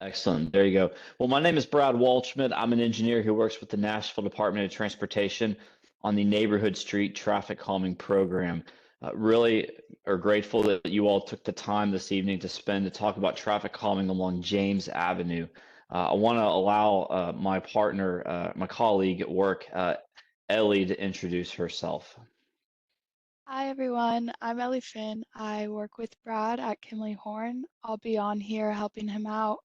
Excellent. There you go. Well, my name is Brad Waldschmidt. I'm an engineer who works with the Nashville Department of Transportation on the Neighborhood Street Traffic Calming Program. Really are grateful that you all took the time this evening to spend to talk about traffic calming along James Avenue. I want to allow my partner, my colleague at work, Ellie, to introduce herself. Hi everyone, I'm Ellie Finn. I work with Brad at Kimley Horn. I'll be on here helping him out,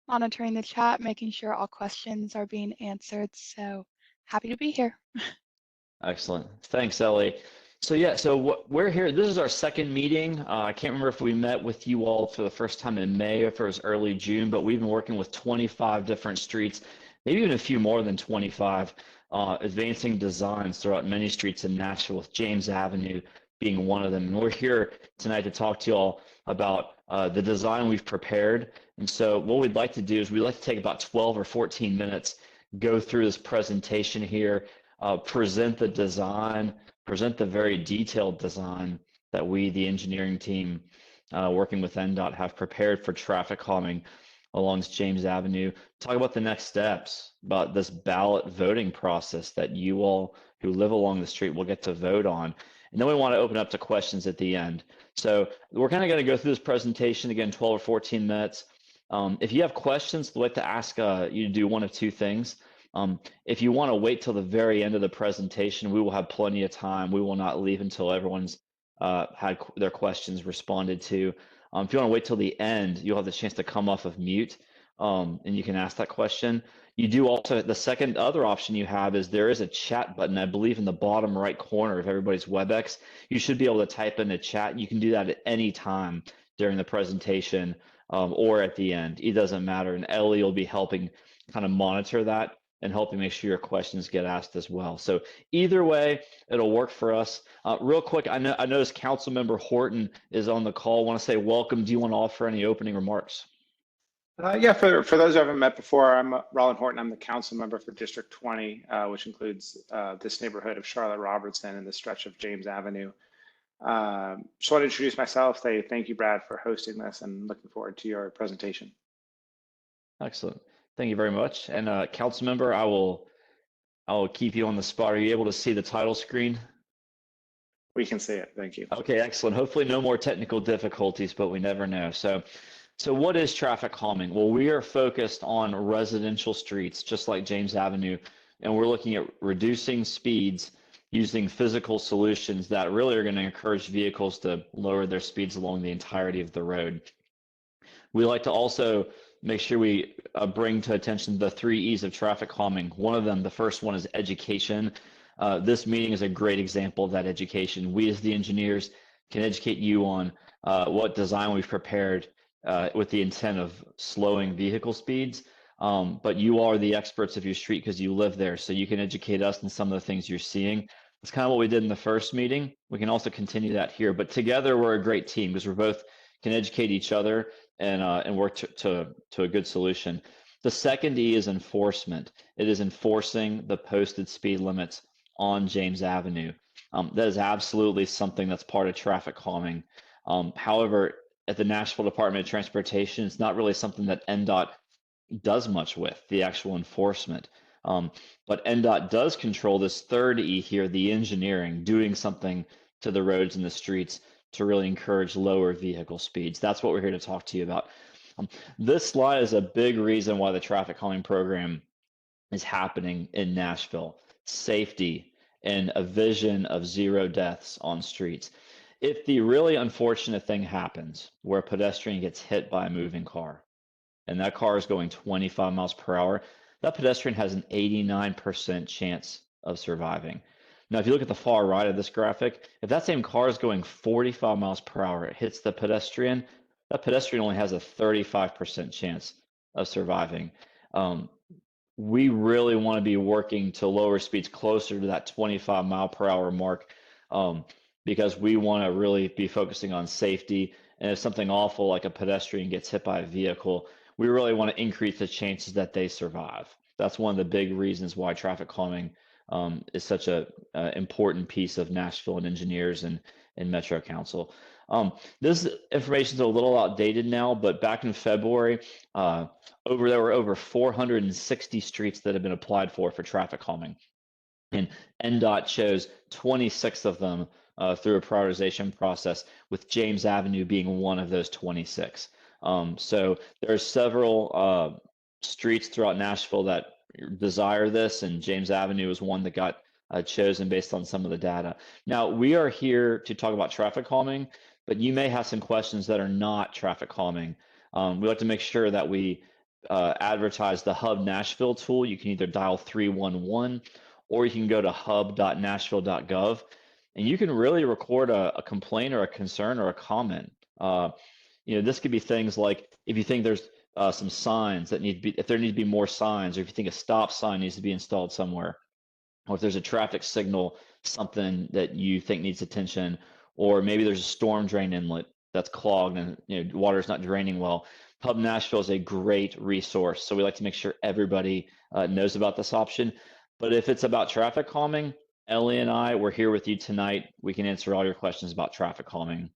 monitoring the chat, making sure all questions are being answered. So happy to be here. Excellent. Thanks, Ellie. So yeah, so we're here. This is our second meeting. I can't remember if we met with you all for the first time in May or if it was early June, but we've been working with 25 different streets, maybe even a few more than 25, advancing designs throughout many streets in Nashville, with James Avenue being one of them. And we're here tonight to talk to you all about the design we've prepared. And so what we'd like to do is we'd like to take about 12 or 14 minutes, go through this presentation here, present the design, present the very detailed design that we, the engineering team, working with NDOT, have prepared for traffic calming along James Avenue. Talk about the next steps, about this ballot voting process that you all who live along the street will get to vote on. And then we want to open up to questions at the end. So we're kind of going to go through this presentation again, 12 or 14 minutes. If you have questions, I'd like to ask you to do one of two things. If you want to wait till the very end of the presentation, we will have plenty of time. We will not leave until everyone's had their questions responded to. If you want to wait till the end, you'll have the chance to come off of mute and you can ask that question. You do also, the second other option you have is there is a chat button, I believe in the bottom right corner of everybody's WebEx. You should be able to type in the chat. You can do that at any time during the presentation or at the end. It doesn't matter. And Ellie will be helping kind of monitor that and helping make sure your questions get asked as well. So either way, it'll work for us. Real quick, I noticed Councilmember Horton is on the call. I want to say welcome. Do you want to offer any opening remarks? Yeah, for those who haven't met before, I'm Roland Horton. I'm the council member for District 20, which includes this neighborhood of Charlotte Robertson and the stretch of James Avenue. Just want to introduce myself, say thank you, Brad, for hosting this, and looking forward to your presentation. Excellent. Thank you very much. And council member, I will keep you on the spot. Are you able to see the title screen? We can see it. Thank you. Okay, excellent. Hopefully no more technical difficulties, but we never know. So what is traffic calming? Well, we are focused on residential streets, just like James Avenue, and we're looking at reducing speeds using physical solutions that really are going to encourage vehicles to lower their speeds along the entirety of the road. We like to also make sure we bring to attention the 3 E's of traffic calming. One of them, the first one, is education. This meeting is a great example of that education. We as the engineers can educate you on what design we've prepared with the intent of slowing vehicle speeds. But you are the experts of your street because you live there, so you can educate us on some of the things you're seeing. That's kind of what we did in the first meeting. We can also continue that here, but together we're a great team because we're both can educate each other and work to a good solution. The second E is enforcement. It is enforcing the posted speed limits on James Avenue. That is absolutely something that's part of traffic calming. However, at the Nashville Department of Transportation, it's not really something that NDOT does much with, the actual enforcement. But NDOT does control this third E here, the engineering, doing something to the roads and the streets to really encourage lower vehicle speeds. That's what we're here to talk to you about. This slide is a big reason why the traffic calming program is happening in Nashville. Safety and a vision of 0 deaths on streets. If the really unfortunate thing happens where a pedestrian gets hit by a moving car and that car is going 25 miles per hour, that pedestrian has an 89% chance of surviving. Now, if you look at the far right of this graphic, if that same car is going 45 miles per hour, it hits the pedestrian, that pedestrian only has a 35% chance of surviving. We really want to be working to lower speeds closer to that 25 mile per hour mark because we want to really be focusing on safety. And if something awful like a pedestrian gets hit by a vehicle, we really want to increase the chances that they survive. That's one of the big reasons why traffic calming is such a important piece of Nashville and engineers and Metro Council. This information is a little outdated now, but back in February, there were over 460 streets that have been applied for traffic calming. And NDOT chose 26 of them through a prioritization process, with James Avenue being one of those 26. So there's several streets throughout Nashville that desire this, and James Avenue is one that got chosen based on some of the data. Now, we are here to talk about traffic calming, but you may have some questions that are not traffic calming. We like to make sure that we advertise the Hub Nashville tool. You can either dial 311 or you can go to hub.nashville.gov, and you can really record a complaint or a concern or a comment. This could be things like if you think there's some signs that need to be, if there need to be more signs, or if you think a stop sign needs to be installed somewhere, or if there's a traffic signal, something that you think needs attention, or maybe there's a storm drain inlet that's clogged and water's not draining well. Hub Nashville is a great resource, so we like to make sure everybody knows about this option. But if it's about traffic calming, Ellie and I, we're here with you tonight. We can answer all your questions about traffic calming.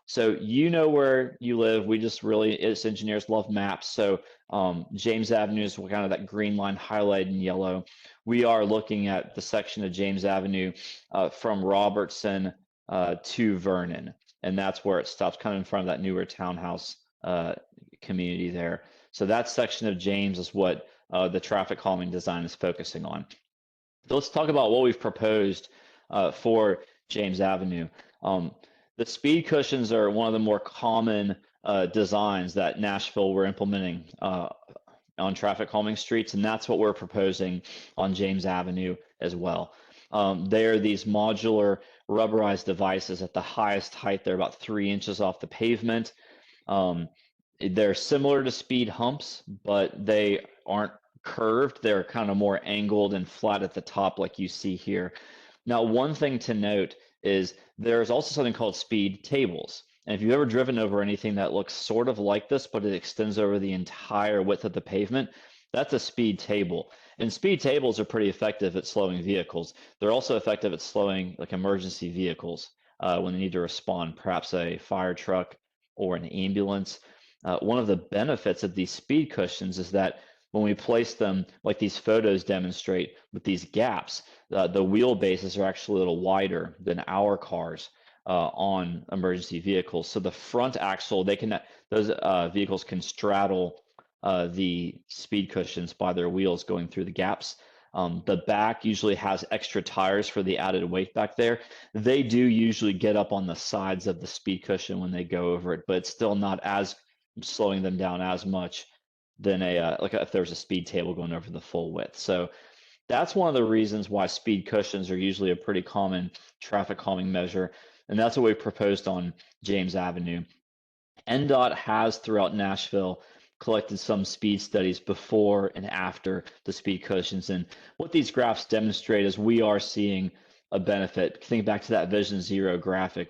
So you know where you live. We just really, as engineers, love maps. So James Avenue is kind of that green line highlighted in yellow. We are looking at the section of James Avenue from Robertson to Vernon. And that's where it stops, kind of in front of that newer townhouse community there. So that section of James is what the traffic calming design is focusing on. So let's talk about what we've proposed for James Avenue. The speed cushions are one of the more common designs that Nashville we're implementing on traffic calming streets, and that's what we're proposing on James Avenue as well. They are these modular rubberized devices at the highest height. They're about 3 inches off the pavement. They're similar to speed humps, but they aren't curved. They're kind of more angled and flat at the top like you see here. Now, one thing to note is there's also something called speed tables. And if you've ever driven over anything that looks sort of like this, but it extends over the entire width of the pavement, that's a speed table. And speed tables are pretty effective at slowing vehicles. They're also effective at slowing like emergency vehicles when they need to respond, perhaps a fire truck or an ambulance. One of the benefits of these speed cushions is that when we place them, like these photos demonstrate, with these gaps, the wheelbases are actually a little wider than our cars on emergency vehicles. So the front axle, those vehicles can straddle the speed cushions by their wheels going through the gaps. The back usually has extra tires for the added weight back there. They do usually get up on the sides of the speed cushion when they go over it, but it's still not as slowing them down as much than like if there's a speed table going over the full width. So that's one of the reasons why speed cushions are usually a pretty common traffic calming measure. And that's what we proposed on James Avenue. NDOT has throughout Nashville collected some speed studies before and after the speed cushions. And what these graphs demonstrate is we are seeing a benefit. Think back to that Vision Zero graphic.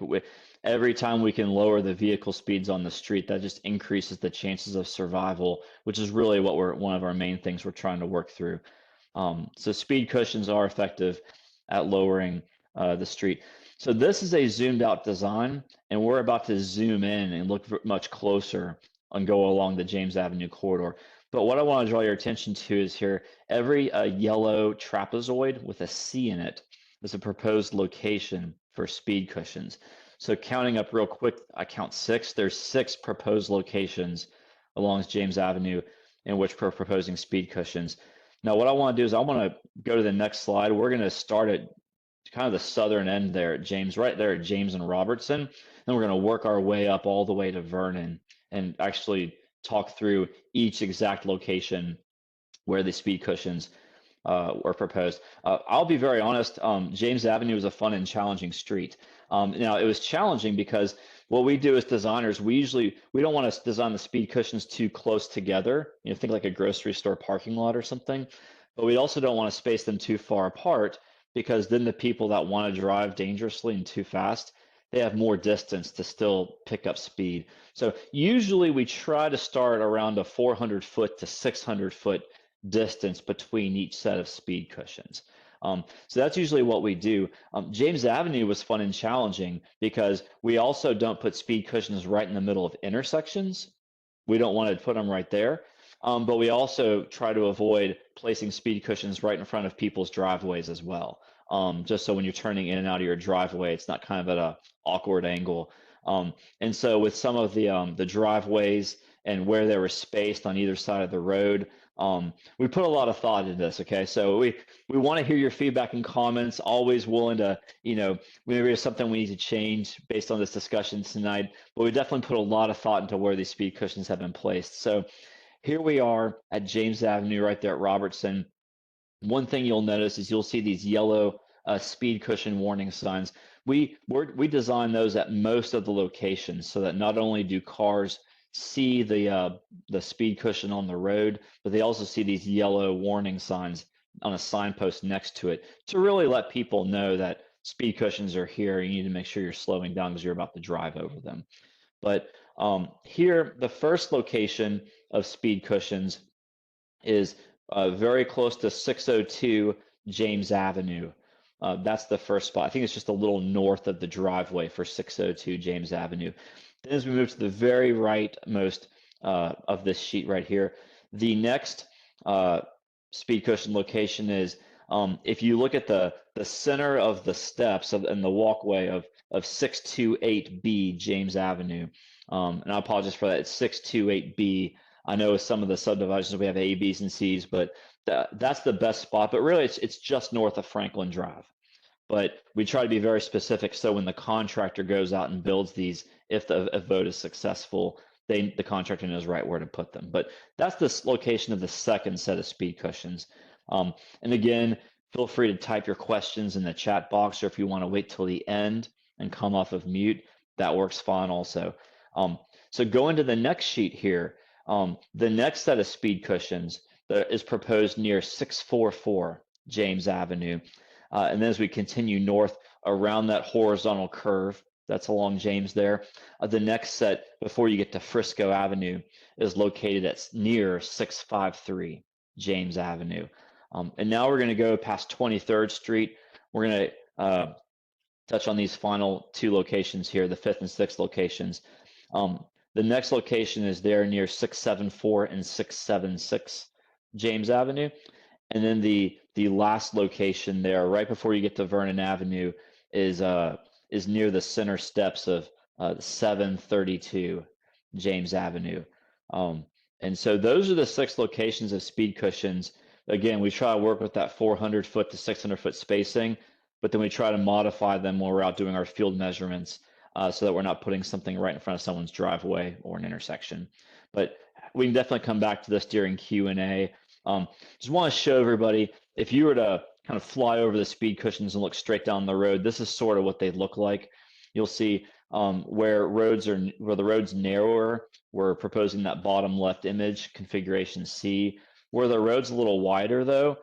Every time we can lower the vehicle speeds on the street, that just increases the chances of survival, which is really what one of our main things we're trying to work through. So speed cushions are effective at lowering the street. So this is a zoomed out design, and we're about to zoom in and look much closer and go along the James Avenue corridor. But what I want to draw your attention to is here, every yellow trapezoid with a C in it is a proposed location for speed cushions. So counting up real quick, I count 6. There's 6 proposed locations along James Avenue in which we're proposing speed cushions. Now, what I want to do is I want to go to the next slide. We're going to start at kind of the southern end there at James, right there at James and Robertson. Then we're going to work our way up all the way to Vernon and actually talk through each exact location where the speed cushions were proposed. I'll be very honest, James Avenue is a fun and challenging street. Now, it was challenging because what we do as designers, we don't want to design the speed cushions too close together. Think like a grocery store parking lot or something. But we also don't want to space them too far apart, because then the people that want to drive dangerously and too fast, they have more distance to still pick up speed. So usually we try to start around a 400 foot to 600 foot distance between each set of speed cushions. So that's usually what we do. James Avenue was fun and challenging because we also don't put speed cushions right in the middle of intersections. We don't want to put them right there. But we also try to avoid placing speed cushions right in front of people's driveways as well. Just so when you're turning in and out of your driveway, it's not kind of at a awkward angle. And so with some of the driveways and where they were spaced on either side of the road, we put a lot of thought into this. Okay, so we want to hear your feedback and comments. Always willing to, maybe there's something we need to change based on this discussion tonight. But we definitely put a lot of thought into where these speed cushions have been placed. So here we are at James Avenue, right there at Robertson. One thing you'll notice is you'll see these yellow speed cushion warning signs. We design those at most of the locations so that not only do cars see the speed cushion on the road, but they also see these yellow warning signs on a signpost next to it to really let people know that speed cushions are here. You need to make sure you're slowing down because you're about to drive over them. But here, the first location of speed cushions is very close to 602 James Avenue. That's the first spot. I think it's just a little north of the driveway for 602 James Avenue. Then as we move to the very rightmost of this sheet right here, the next speed cushion location is, if you look at the center of the steps and the walkway of 628B James Avenue, and I apologize for that, it's 628B. I know with some of the subdivisions we have A, B's, and C's, but that's the best spot. But really, it's just north of Franklin Drive. But we try to be very specific so when the contractor goes out and builds these, if the vote is successful, the contractor knows right where to put them. But that's the location of the second set of speed cushions. And again, feel free to type your questions in the chat box, or if you want to wait till the end and come off of mute, that works fine also. So going to the next sheet here, the next set of speed cushions that is proposed near 644 James Avenue. And then as we continue north around that horizontal curve that's along James there, the next set before you get to Frisco Avenue is located at near 653 James Avenue. And now we're going to go past 23rd Street. We're going to touch on these final two locations here, the 5th and 6th locations. The next location is there near 674 and 676 James Avenue. And then the last location there, right before you get to Vernon Avenue, is near the center steps of 732 James Avenue. And so those are the 6 locations of speed cushions. Again, we try to work with that 400-foot to 600-foot spacing, but then we try to modify them when we're out doing our field measurements so that we're not putting something right in front of someone's driveway or an intersection. But we can definitely come back to this during Q&A. Just want to show everybody, if you were to kind of fly over the speed cushions and look straight down the road, this is sort of what they look like. You'll see where the road's narrower, we're proposing that bottom left image, configuration C. Where the road's a little wider though,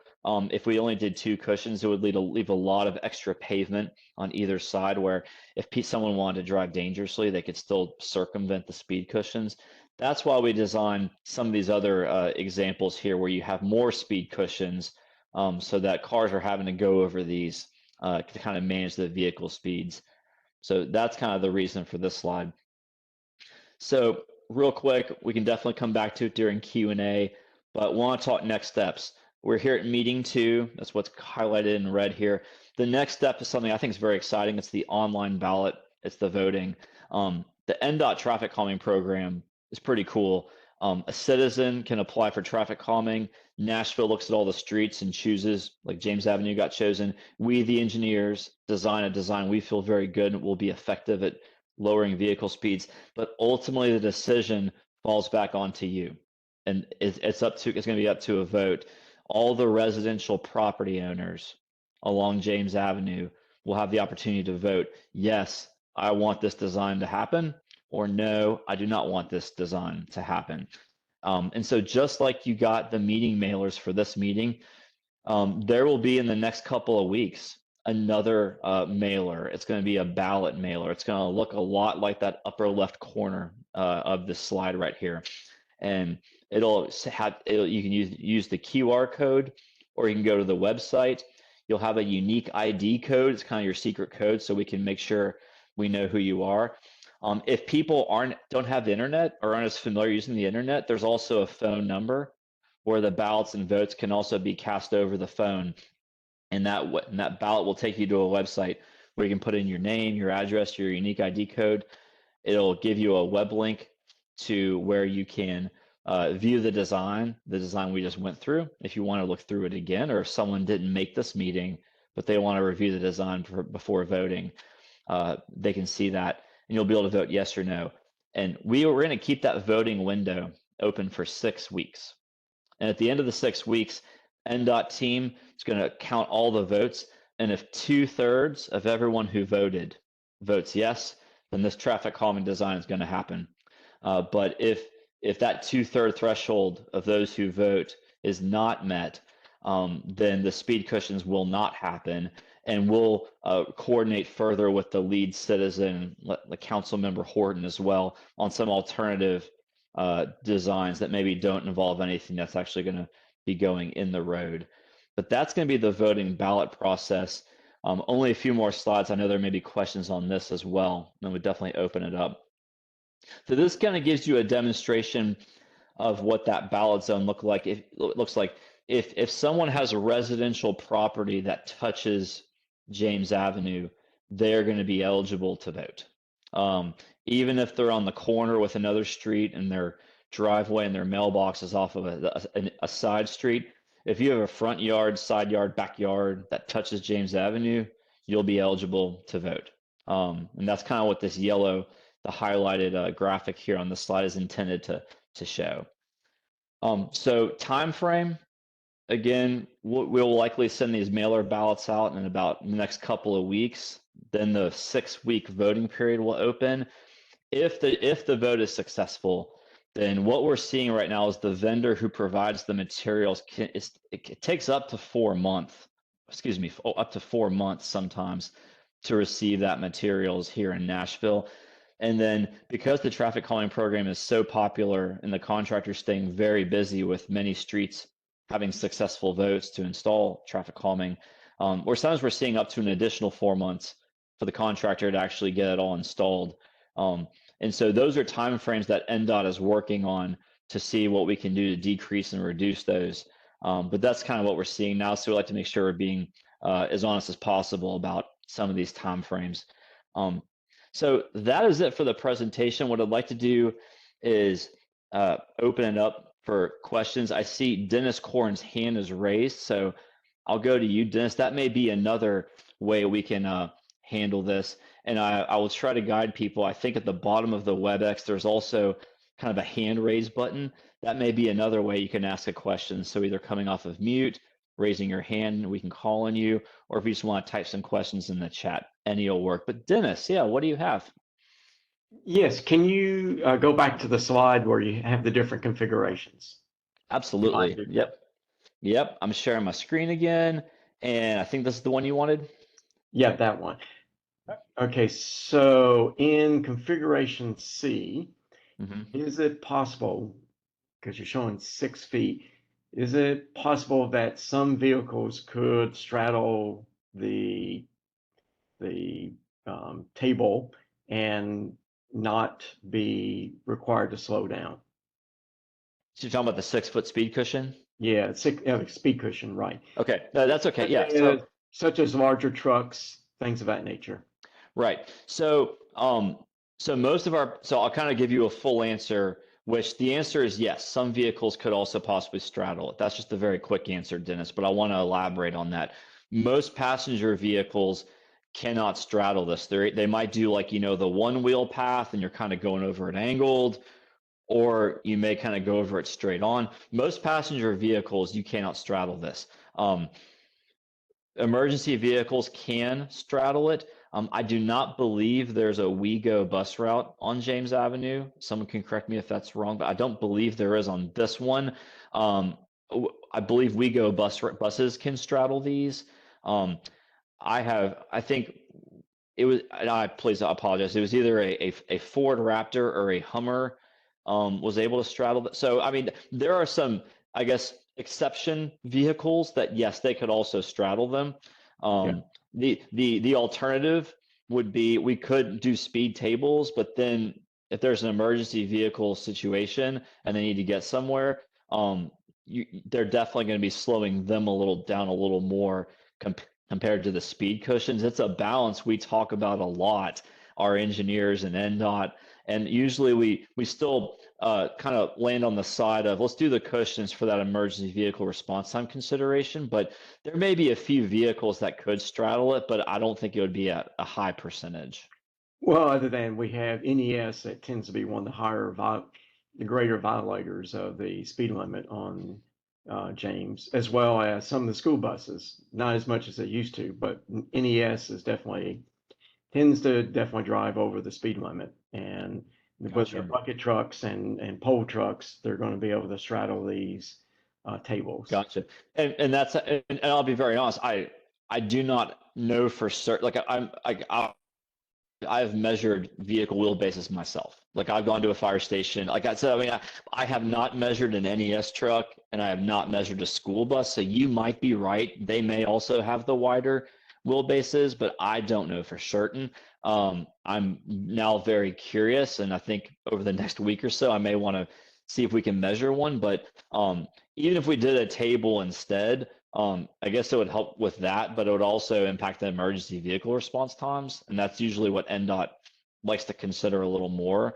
if we only did 2 cushions, it would leave a lot of extra pavement on either side where if someone wanted to drive dangerously, they could still circumvent the speed cushions. That's why we designed some of these other examples here where you have more speed cushions so that cars are having to go over these to kind of manage the vehicle speeds. So that's kind of the reason for this slide. So real quick, we can definitely come back to it during Q&A, but want to talk next steps. We're here at meeting 2. That's what's highlighted in red here. The next step is something I think is very exciting. It's the online ballot. It's the voting. The NDOT traffic calming program is pretty cool. A citizen can apply for traffic calming. Nashville looks at all the streets and chooses, like James Avenue got chosen. We, the engineers, design a design we feel very good and will be effective at lowering vehicle speeds. But ultimately, the decision falls back onto you. And it's going to be up to a vote. All the residential property owners along James Avenue will have the opportunity to vote, yes, I want this design to happen, or no, I do not want this design to happen. And so just like you got the meeting mailers for this meeting, there will be in the next couple of weeks another mailer. It's going to be a ballot mailer. It's going to look a lot like that upper left corner of this slide right here. And you can use the QR code, or you can go to the website. you'll have a unique ID code. It's kind of your secret code, so we can make sure we know who you are. If people don't have the internet or aren't as familiar using the internet, there's also a phone number where the ballots and votes can also be cast over the phone. And that ballot will take you to a website where you can put in your name, your address, your unique ID code. It'll give you a web link to where you can view the design we just went through. If you want to look through it again, or if someone didn't make this meeting, but they want to review the design before voting, they can see that, and you'll be able to vote yes or no. And we're going to keep that voting window open for 6 weeks. And at the end of the 6 weeks, NDOT team is going to count all the votes. And if 2/3 of everyone who voted votes yes, then this traffic calming design is going to happen. But if that 2/3 threshold of those who vote is not met, then the speed cushions will not happen, and we'll coordinate further with the lead citizen, the council member Horton as well, on some alternative designs that maybe don't involve anything that's actually going to be going in the road. But that's going to be the voting ballot process. Only a few more slides. I know there may be questions on this as well, and we definitely open it up. So this kind of gives you a demonstration of what that ballot zone looks like. If someone has a residential property that touches James Avenue, they're going to be eligible to vote. Even if they're on the corner with another street and their driveway and their mailbox is off of a side street, if you have a front yard, side yard, backyard that touches James Avenue, you'll be eligible to vote. And that's kind of what this yellow, the highlighted graphic here on the slide is intended to show. So time frame, again, we'll likely send these mailer ballots out in about the next couple of weeks. Then the 6-week voting period will open. If the vote is successful, then what we're seeing right now is the vendor who provides the materials it takes up to 4 months, up to 4 months sometimes to receive that materials here in Nashville. And then because the traffic calming program is so popular and the contractor's staying very busy with many streets having successful votes to install traffic calming, or sometimes we're seeing up to an additional 4 months for the contractor to actually get it all installed. And so those are timeframes that NDOT is working on to see what we can do to decrease and reduce those. But that's kind of what we're seeing now. So we like to make sure we're being as honest as possible about some of these timeframes. So that is it for the presentation. What I'd like to do is open it up for questions. I see Dennis Corn's hand is raised, so I'll go to you, Dennis. That may be another way we can handle this. And I will try to guide people. I think at the bottom of the WebEx, there's also kind of a hand raise button. That may be another way you can ask a question. So either coming off of mute, raising your hand, we can call on you, or if you just want to type some questions in the chat, any will work. But Dennis, yeah, what do you have? Yes, can you go back to the slide where you have the different configurations? Absolutely. Yep. I'm sharing my screen again, and I think this is the one you wanted. Yeah, that one. Okay, so in configuration C, is it possible, because you're showing 6 feet, is it possible that some vehicles could straddle the table and not be required to slow down? So you're talking about the 6-foot speed cushion? Yeah, speed cushion, right. Okay, no, that's okay. Yeah. Such as larger trucks, things of that nature. Right. So most of so I'll kind of give you a full answer, which the answer is yes. Some vehicles could also possibly straddle it. That's just a very quick answer, Dennis, but I want to elaborate on that. Most passenger vehicles cannot straddle this. They might do like, the one-wheel path and you're kind of going over it angled, or you may kind of go over it straight on. Most passenger vehicles, you cannot straddle this. Emergency vehicles can straddle it. I do not believe there's a WeGo bus route on James Avenue. Someone can correct me if that's wrong, but I don't believe there is on this one. I believe WeGo buses can straddle these. I think it was, please apologize. It was either a Ford Raptor or a Hummer was able to straddle. So, I mean, there are some, I guess, exception vehicles that, yes, they could also straddle them. The alternative would be we could do speed tables, but then if there's an emergency vehicle situation and they need to get somewhere, they're definitely going to be slowing them down a little more compared to the speed cushions. It's a balance we talk about a lot, our engineers and NDOT, and usually we still kind of land on the side of let's do the cushions for that emergency vehicle response time consideration. But there may be a few vehicles that could straddle it, but I don't think it would be a high percentage. Well, other than we have NES that tends to be one of the greater violators of the speed limit on James, as well as some of the school buses. Not as much as they used to, but NES tends to definitely drive over the speed limit. And with their bucket trucks and pole trucks, they're going to be able to straddle these tables. Gotcha. And that's and I'll be very honest. I do not know for certain. Like I've measured vehicle wheelbases myself. Like I've gone to a fire station. Like I said, I mean, I have not measured an NES truck and I have not measured a school bus. So you might be right. They may also have the wider wheelbases, but I don't know for certain. I'm now very curious, and I think over the next week or so, I may want to see if we can measure one. But even if we did a table instead, I guess it would help with that, but it would also impact the emergency vehicle response times, and that's usually what NDOT likes to consider a little more.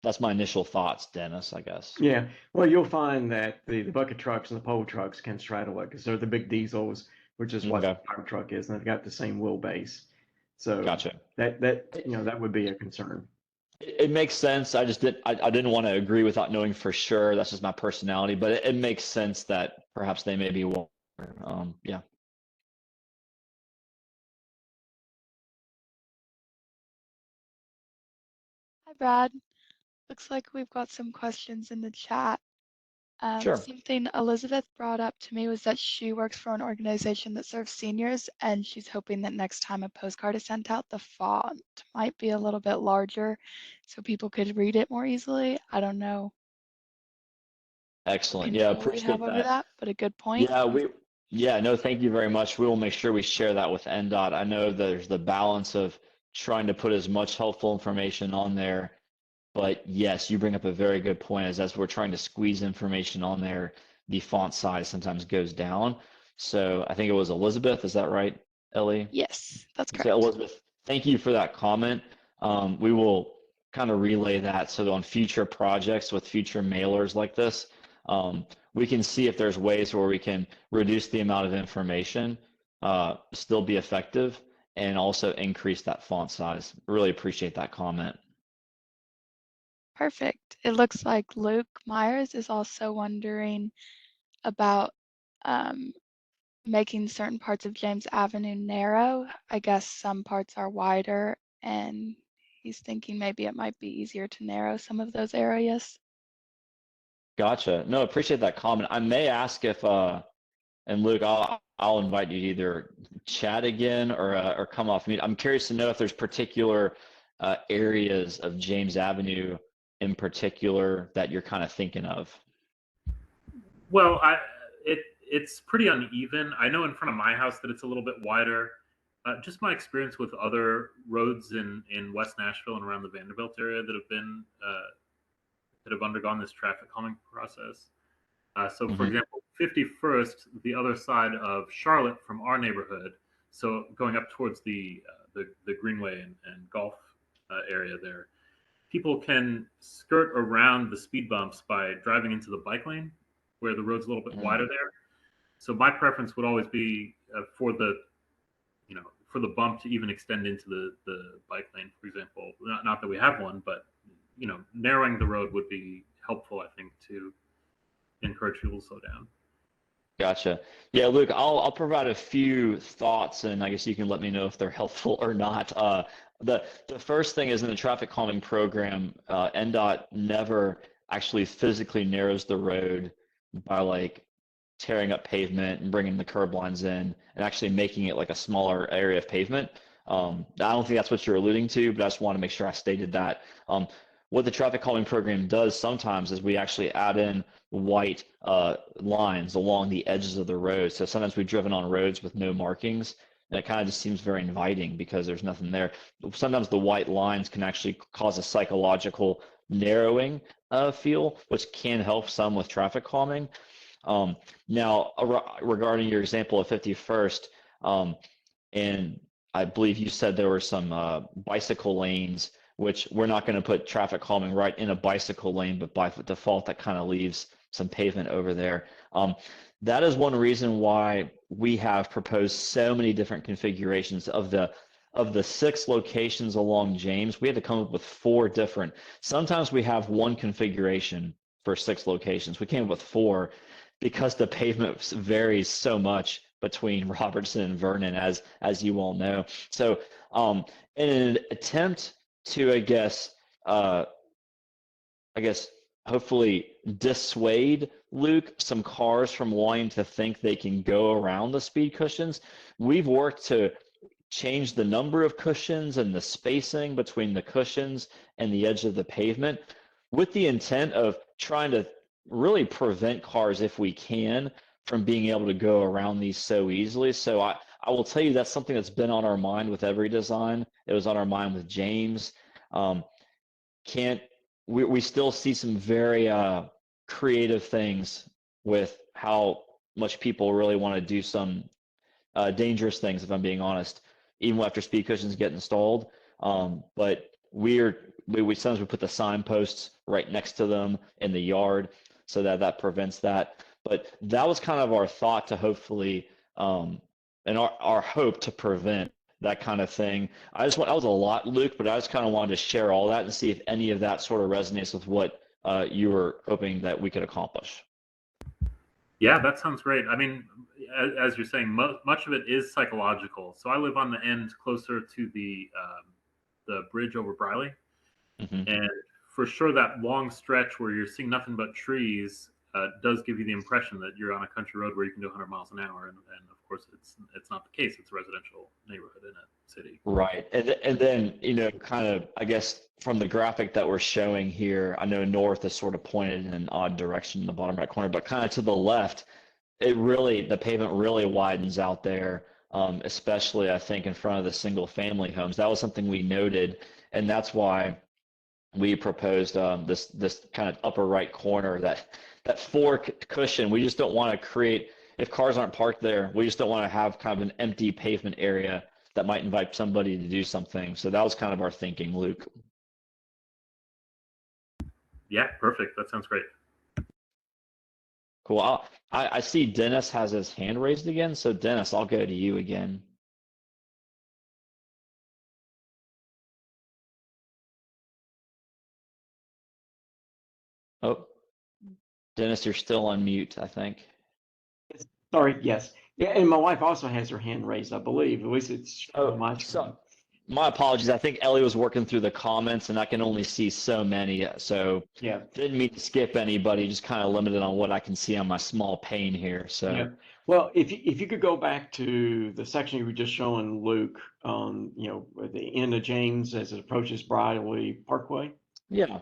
That's my initial thoughts, Dennis, I guess. Yeah, well, you'll find that the bucket trucks and the pole trucks can straddle it because they're the big diesels, which is what the fire truck is, and they've got the same wheelbase. So gotcha. That would be a concern. It makes sense. I didn't want to agree without knowing for sure. That's just my personality, but it makes sense that perhaps they may be wider. Yeah. Hi, Brad. Looks like we've got some questions in the chat. Sure. Something Elizabeth brought up to me was that she works for an organization that serves seniors, and she's hoping that next time a postcard is sent out, the font might be a little bit larger so people could read it more easily. I don't know. Excellent. Control Yeah, appreciate we have over that, but a good point. Yeah, no, thank you very much. We will make sure we share that with NDOT. I know there's the balance of trying to put as much helpful information on there, but yes, you bring up a very good point as we're trying to squeeze information on there, the font size sometimes goes down. So I think it was Elizabeth, is that right, Ellie? Yes, that's correct. So Elizabeth, thank you for that comment. We will kind of relay that so that on future projects with future mailers like this, we can see if there's ways where we can reduce the amount of information, still be effective, and also increase that font size. Really appreciate that comment. Perfect. It looks like Luke Myers is also wondering about making certain parts of James Avenue narrow. I guess some parts are wider, and he's thinking maybe it might be easier to narrow some of those areas. Gotcha. No, appreciate that comment. I may ask if, and Luke, I'll invite you to either chat again or come off mute. I'm curious to know if there's particular areas of James Avenue in particular that you're kind of thinking of. Well, it's pretty uneven. I know in front of my house that it's a little bit wider. Just my experience with other roads in West Nashville and around the Vanderbilt area that have undergone this traffic calming process. So, for example, 51st, the other side of Charlotte from our neighborhood, so going up towards the Greenway and Golf area there, people can skirt around the speed bumps by driving into the bike lane, where the road's a little bit wider there. So my preference would always be for the bump to even extend into the bike lane, for example. Not that we have one, but narrowing the road would be helpful, I think, to encourage people to slow down. Gotcha. Yeah, Luke, I'll provide a few thoughts, and I guess you can let me know if they're helpful or not. The first thing is in the traffic calming program, NDOT never actually physically narrows the road by like tearing up pavement and bringing the curb lines in and actually making it like a smaller area of pavement. I don't think that's what you're alluding to, but I just want to make sure I stated that. what the traffic calming program does sometimes is we actually add in white lines along the edges of the road. So sometimes we've driven on roads with no markings, and it kind of just seems very inviting because there's nothing there. Sometimes the white lines can actually cause a psychological narrowing feel, which can help some with traffic calming. Now, regarding your example of 51st, and I believe you said there were some bicycle lanes, which we're not going to put traffic calming right in a bicycle lane, but by default, that kind of leaves some pavement over there. That is one reason why we have proposed so many different configurations of the 6 locations along James. We had to come up with 4 different. Sometimes we have one configuration for 6 locations. We came up with 4 because the pavement varies so much between Robertson and Vernon, as you all know. So in an attempt to, I guess, hopefully dissuade Luke some cars from wanting to think they can go around the speed cushions, we've worked to change the number of cushions and the spacing between the cushions and the edge of the pavement with the intent of trying to really prevent cars, if we can, from being able to go around these so easily. So I will tell you that's something that's been on our mind with every design. It was on our mind with James. We still see some very creative things with how much people really want to do some dangerous things, if I'm being honest, even after speed cushions get installed. But we sometimes we put the signposts right next to them in the yard so that prevents that. But that was kind of our thought to hopefully, and our hope to prevent that kind of thing. That was a lot, Luke, but I just kind of wanted to share all that and see if any of that sort of resonates with what you were hoping that we could accomplish. Yeah, that sounds great. I mean, as you're saying, much of it is psychological. So I live on the end closer to the bridge over Briley, and for sure that long stretch where you're seeing nothing but trees does give you the impression that you're on a country road where you can do 100 miles an hour, and of course it's not the case. It's a residential neighborhood in a city. Right, and then kind of, I guess, from the graphic that we're showing here, I know north is sort of pointed in an odd direction in the bottom right corner, but kind of to the left, the pavement really widens out there, especially I think in front of the single family homes. That was something we noted, and that's why we proposed this kind of upper right corner, that 4 cushion. We just don't want to create, if cars aren't parked there, we just don't want to have kind of an empty pavement area that might invite somebody to do something. So that was kind of our thinking, Luke. Yeah, perfect. That sounds great. Cool. I see Dennis has his hand raised again. So Dennis, I'll go to you again. Oh, Dennis, you're still on mute, I think. Sorry, yes. Yeah, and my wife also has her hand raised, I believe. At least it's on my screen. So, my apologies. I think Ellie was working through the comments, and I can only see so many. So Yeah. didn't mean to skip anybody. Just kind of limited on what I can see on my small pane here. So yeah. Well, if you could go back to the section you were just showing, Luke, on at the end of James as it approaches Briley Parkway. Yeah.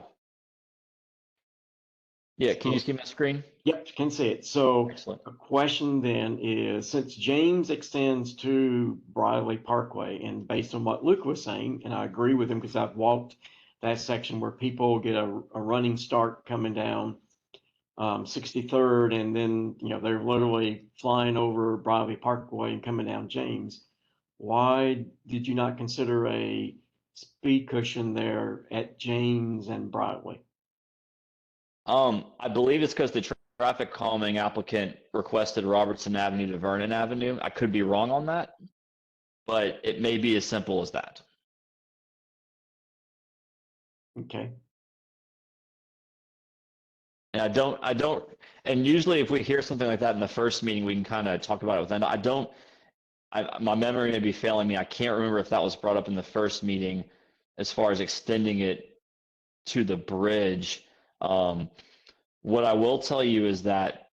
Yeah, can you just give me a screen? Yep, can see it. So Excellent. a question then is, since James extends to Briley Parkway, and based on what Luke was saying, and I agree with him because I've walked that section where people get a running start coming down 63rd, and then they're literally flying over Briley Parkway and coming down James. Why did you not consider a speed cushion there at James and Briley? I believe it's because the traffic calming applicant requested Robertson Avenue to Vernon Avenue. I could be wrong on that, but it may be as simple as that. Okay. And I don't, and usually if we hear something like that in the first meeting, we can kind of talk about it with them. My memory may be failing me. I can't remember if that was brought up in the first meeting as far as extending it to the bridge. What I will tell you is that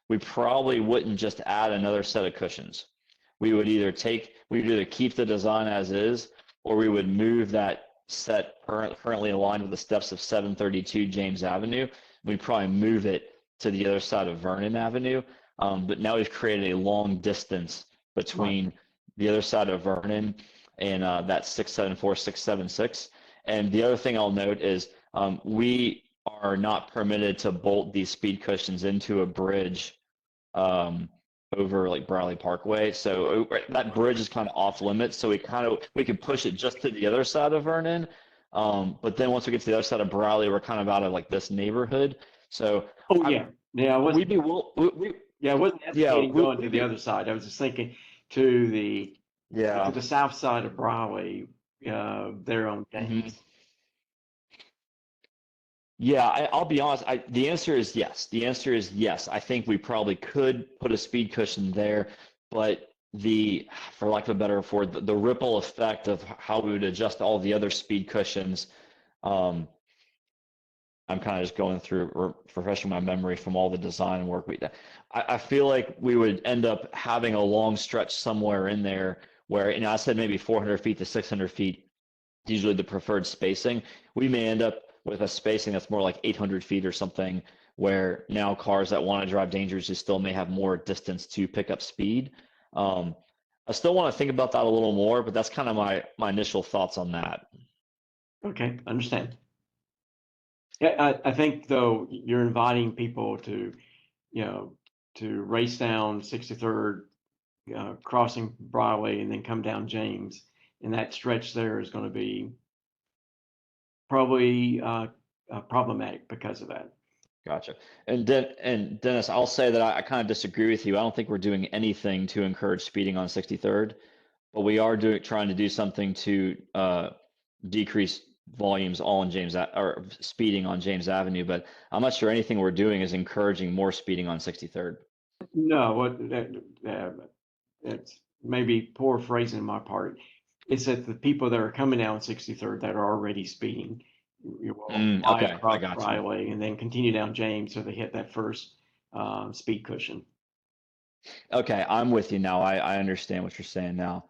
we probably wouldn't just add another set of cushions. We would either keep the design as is, or we would move that currently aligned with the steps of 732 James Avenue. We'd probably move it to the other side of Vernon Avenue. But now we've created a long distance between the other side of Vernon and that 674, 676. And the other thing I'll note is we are not permitted to bolt these speed cushions into a bridge over like Bradley Parkway. So that bridge is kind of off limits. So we can push it just to the other side of Vernon. But then once we get to the other side of Bradley, we're kind of out of like this neighborhood. So yeah, I wasn't advocating going to the other side. I was just thinking to the south side of Bradley, there on James. Yeah, I'll be honest. The answer is yes. The answer is yes. I think we probably could put a speed cushion there, but for lack of a better word, the ripple effect of how we would adjust all the other speed cushions. I'm kind of just going through, refreshing my memory from all the design work we did. I feel like we would end up having a long stretch somewhere in there where, I said maybe 400 feet to 600 feet, usually the preferred spacing. We may end up with a spacing that's more like 800 feet or something, where now cars that want to drive dangerously still may have more distance to pick up speed. I still want to think about that a little more, but that's kind of my initial thoughts on that. Okay, understand. Yeah, I think though you're inviting people to, to race down 63rd, crossing Broadway, and then come down James, and that stretch there is going to be probably problematic because of that. Gotcha. And Dennis, I'll say that I kind of disagree with you. I don't think we're doing anything to encourage speeding on 63rd, but we are trying to do something to decrease volumes on or speeding on James Avenue. But I'm not sure anything we're doing is encouraging more speeding on 63rd. No, it's maybe poor phrasing on my part. It's that the people that are coming down 63rd that are already speeding, okay, I got Bradley, and then continue down James, so they hit that first speed cushion. Okay, I'm with you now. I understand what you're saying now.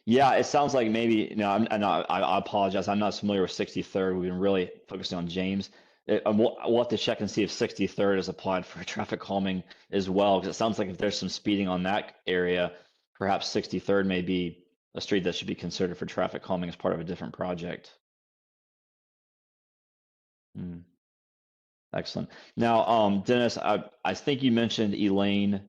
Yeah, it sounds like maybe, I apologize. I'm not familiar with 63rd. We've been really focusing on James. We'll have to check and see if 63rd is applied for traffic calming as well, because it sounds like if there's some speeding on that area, perhaps 63rd may be a street that should be considered for traffic calming as part of a different project. Excellent. Now, Dennis, I think you mentioned Elaine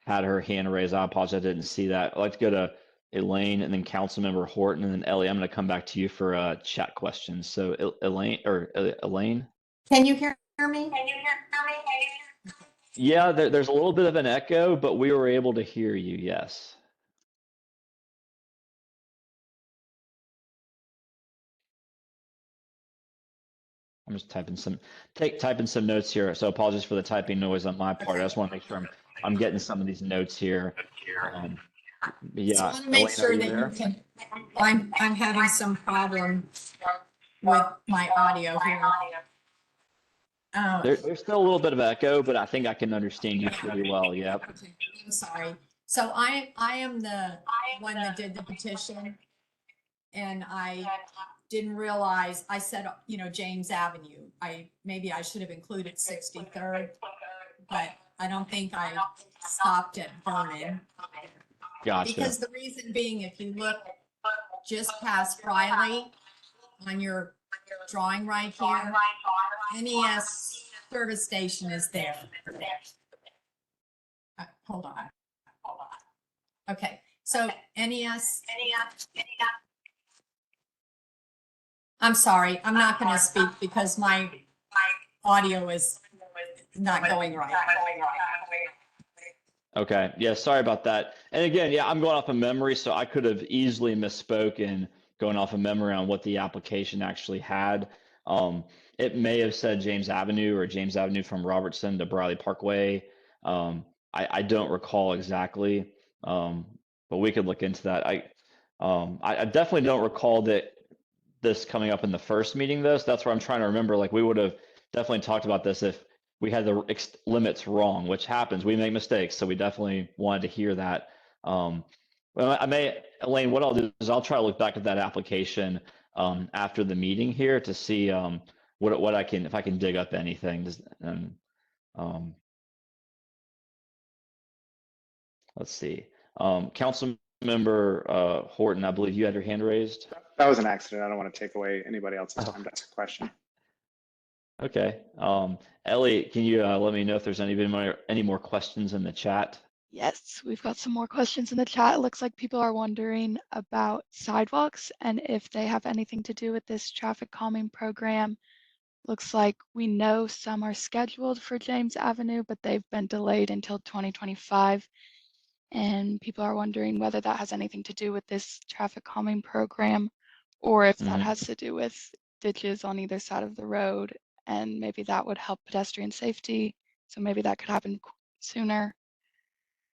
had her hand raised. I apologize, I didn't see that. I'd like to go to Elaine and then Councilmember Horton, and then Ellie, I'm going to come back to you for chat questions. So Elaine. Can you hear me? Yeah, there's a little bit of an echo, but we were able to hear you, yes. I'm just typing some notes here. So apologies for the typing noise on my part. I just want to make sure I'm getting some of these notes here. Yeah, so I want to make sure that you can. I'm having some problem with my audio here. There's still a little bit of echo, but I think I can understand you pretty well. Yep. Okay, I'm sorry. So I am the one that did the petition, and I didn't realize I said, James Avenue. Maybe I should have included 63rd, but I don't think I stopped at Vernon. Gotcha. Because the reason being, if you look just past Riley on your drawing right here, NES service station is there. Hold on. Okay, so NES. I'm sorry, I'm not going to speak because my audio is not going right. Okay, yeah, sorry about that. And again, yeah, I'm going off of memory, so I could have easily misspoken going off of memory on what the application actually had. It may have said James Avenue or James Avenue from Robertson to Bradley Parkway. I don't recall exactly, but we could look into that. I definitely don't recall that this coming up in the first meeting, though. So that's where I'm trying to remember. Like, we would have definitely talked about this if we had the limits wrong, which happens. We make mistakes, so we definitely wanted to hear that. Well, Elaine, what I'll do is I'll try to look back at that application after the meeting here to see what I can, if I can dig up anything. Um, let's see. Council Member Horton, I believe you had your hand raised. That was an accident. I don't want to take away anybody else's time to ask a question. Okay. Ellie, can you let me know if there's any more questions in the chat? Yes, we've got some more questions in the chat. It looks like people are wondering about sidewalks and if they have anything to do with this traffic calming program. Looks like we know some are scheduled for James Avenue, but they've been delayed until 2025. And people are wondering whether that has anything to do with this traffic calming program or if that has to do with ditches on either side of the road. And maybe that would help pedestrian safety. So maybe that could happen sooner.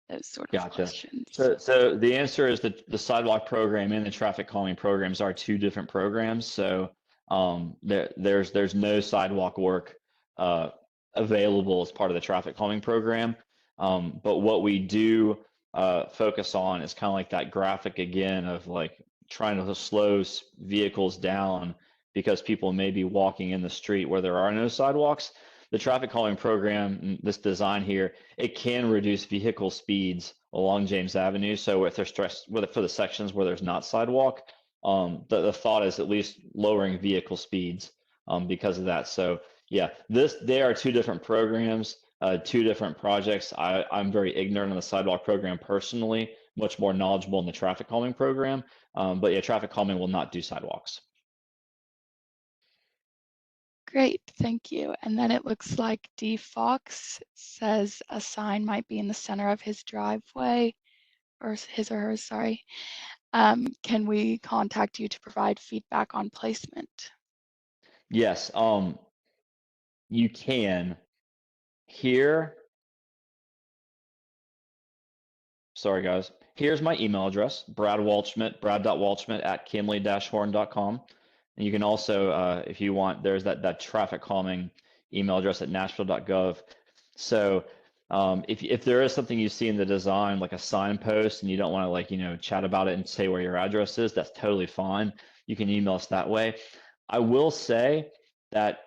Those sort of Gotcha. questions. So the answer is that the sidewalk program and the traffic calming programs are two different programs. So there's no sidewalk work available as part of the traffic calming program. But what we do focus on is kind of like that graphic again of like trying to slow vehicles down because people may be walking in the street where there are no sidewalks. The traffic calming program, this design here, it can reduce vehicle speeds along James Avenue. So if there's stress, for the sections where there's not sidewalk, the thought is at least lowering vehicle speeds because of that. So yeah, they are two different programs, two different projects. I'm very ignorant on the sidewalk program personally, much more knowledgeable in the traffic calming program. But yeah, traffic calming will not do sidewalks. Great, thank you. And then it looks like D. Fox says a sign might be in the center of his driveway, or his or hers, sorry. Can we contact you to provide feedback on placement? Yes, you can. Here, sorry guys, here's my email address, brad.walshmit@kimley-horn.com. And you can also, if you want, there's that traffic calming email address at nashville.gov. So if there is something you see in the design, like a signpost, and you don't want to chat about it and say where your address is, that's totally fine. You can email us that way. I will say that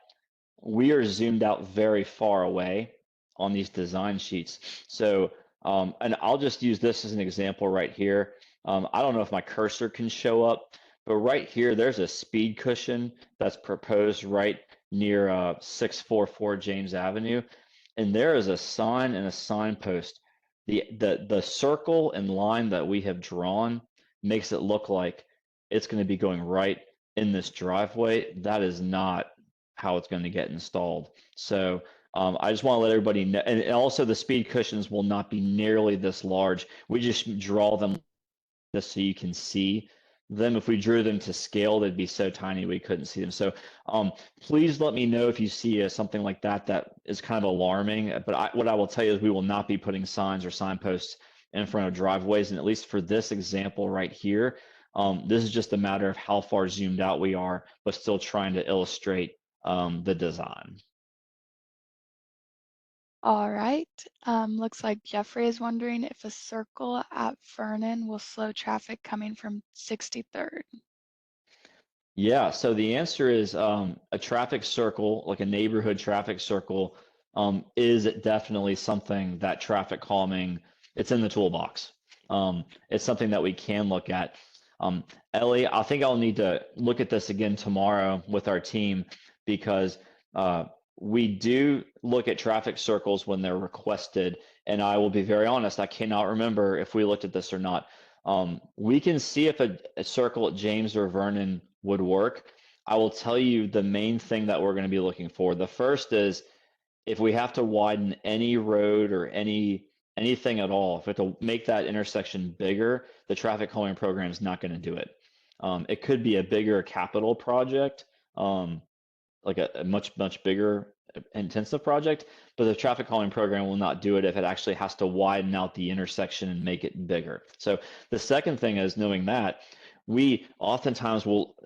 we are zoomed out very far away on these design sheets. So, and I'll just use this as an example right here. I don't know if my cursor can show up, but right here, there's a speed cushion that's proposed right near 644 James Avenue. And there is a sign and a signpost. The circle and line that we have drawn makes it look like it's going to be going right in this driveway. That is not how it's going to get installed. So I just want to let everybody know, and also the speed cushions will not be nearly this large. We just draw them just so you can see them. If we drew them to scale, they'd be so tiny we couldn't see them. So please let me know if you see something like that is kind of alarming. But what I will tell you is we will not be putting signs or signposts in front of driveways. And at least for this example right here, this is just a matter of how far zoomed out we are, but still trying to illustrate the design. All right. Looks like Jeffrey is wondering if a circle at Vernon will slow traffic coming from 63rd. Yeah, so the answer is a traffic circle, like a neighborhood traffic circle, is definitely something that traffic calming, it's in the toolbox. It's something that we can look at. Ellie, I think I'll need to look at this again tomorrow with our team because we do look at traffic circles when they're requested. And I will be very honest, I cannot remember if we looked at this or not. We can see if a circle at James or Vernon would work. I will tell you the main thing that we're going to be looking for. The first is if we have to widen any road or anything at all, if we have to make that intersection bigger, the traffic calming program is not going to do it. It could be a bigger capital project, like a much bigger intensive project, but the traffic calming program will not do it if it actually has to widen out the intersection and make it bigger. So the second thing is knowing that we oftentimes will,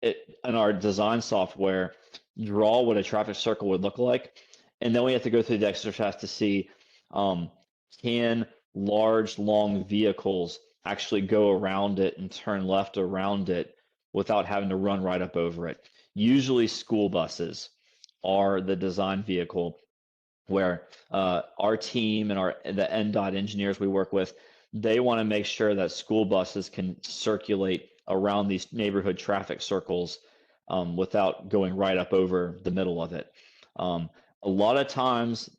in our design software, draw what a traffic circle would look like. And then we have to go through the exercise to see, can large, long vehicles actually go around it and turn left around it without having to run right up over it. Usually school buses are the design vehicle where our team and the NDOT engineers we work with, they want to make sure that school buses can circulate around these neighborhood traffic circles without going right up over the middle of it. A lot of times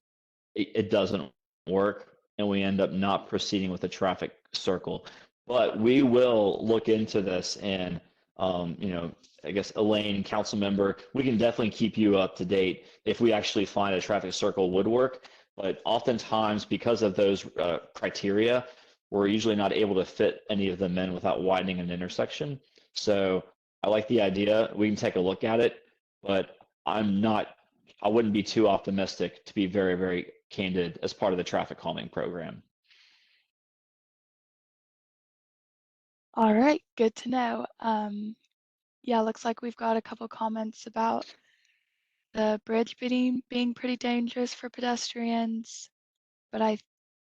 it doesn't work and we end up not proceeding with the traffic circle. But we will look into this and, I guess Elaine, council member, we can definitely keep you up to date if we actually find a traffic circle would work. But oftentimes, because of those criteria, we're usually not able to fit any of them in without widening an intersection. So I like the idea. We can take a look at it, but I wouldn't be too optimistic, to be very, very candid, as part of the traffic calming program. All right, good to know. Yeah, looks like we've got a couple comments about the bridge being pretty dangerous for pedestrians, but I'm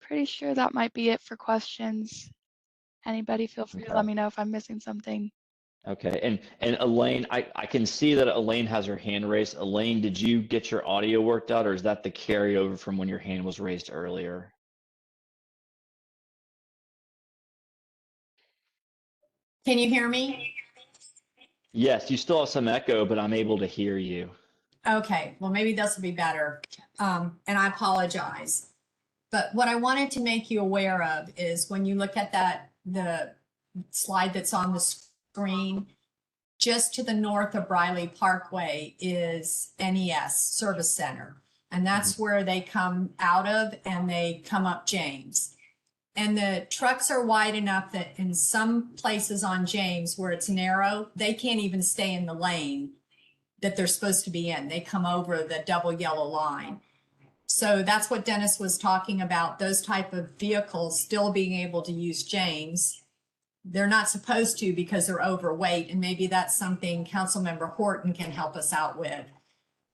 pretty sure that might be it for questions. Anybody feel free to let me know if I'm missing something. Okay, and Elaine, I can see that Elaine has her hand raised. Elaine, did you get your audio worked out, or is that the carryover from when your hand was raised earlier? Can you hear me? Yes, you still have some echo, but I'm able to hear you. Okay, well, maybe this will be better. And I apologize. But what I wanted to make you aware of is when you look at the slide that's on the screen, just to the north of Briley Parkway is NES Service Center. And that's where they come out of and they come up James. And the trucks are wide enough that in some places on James where it's narrow, they can't even stay in the lane that they're supposed to be in. They come over the double yellow line. So that's what Dennis was talking about, those type of vehicles still being able to use James. They're not supposed to because they're overweight, and maybe that's something Councilmember Horton can help us out with.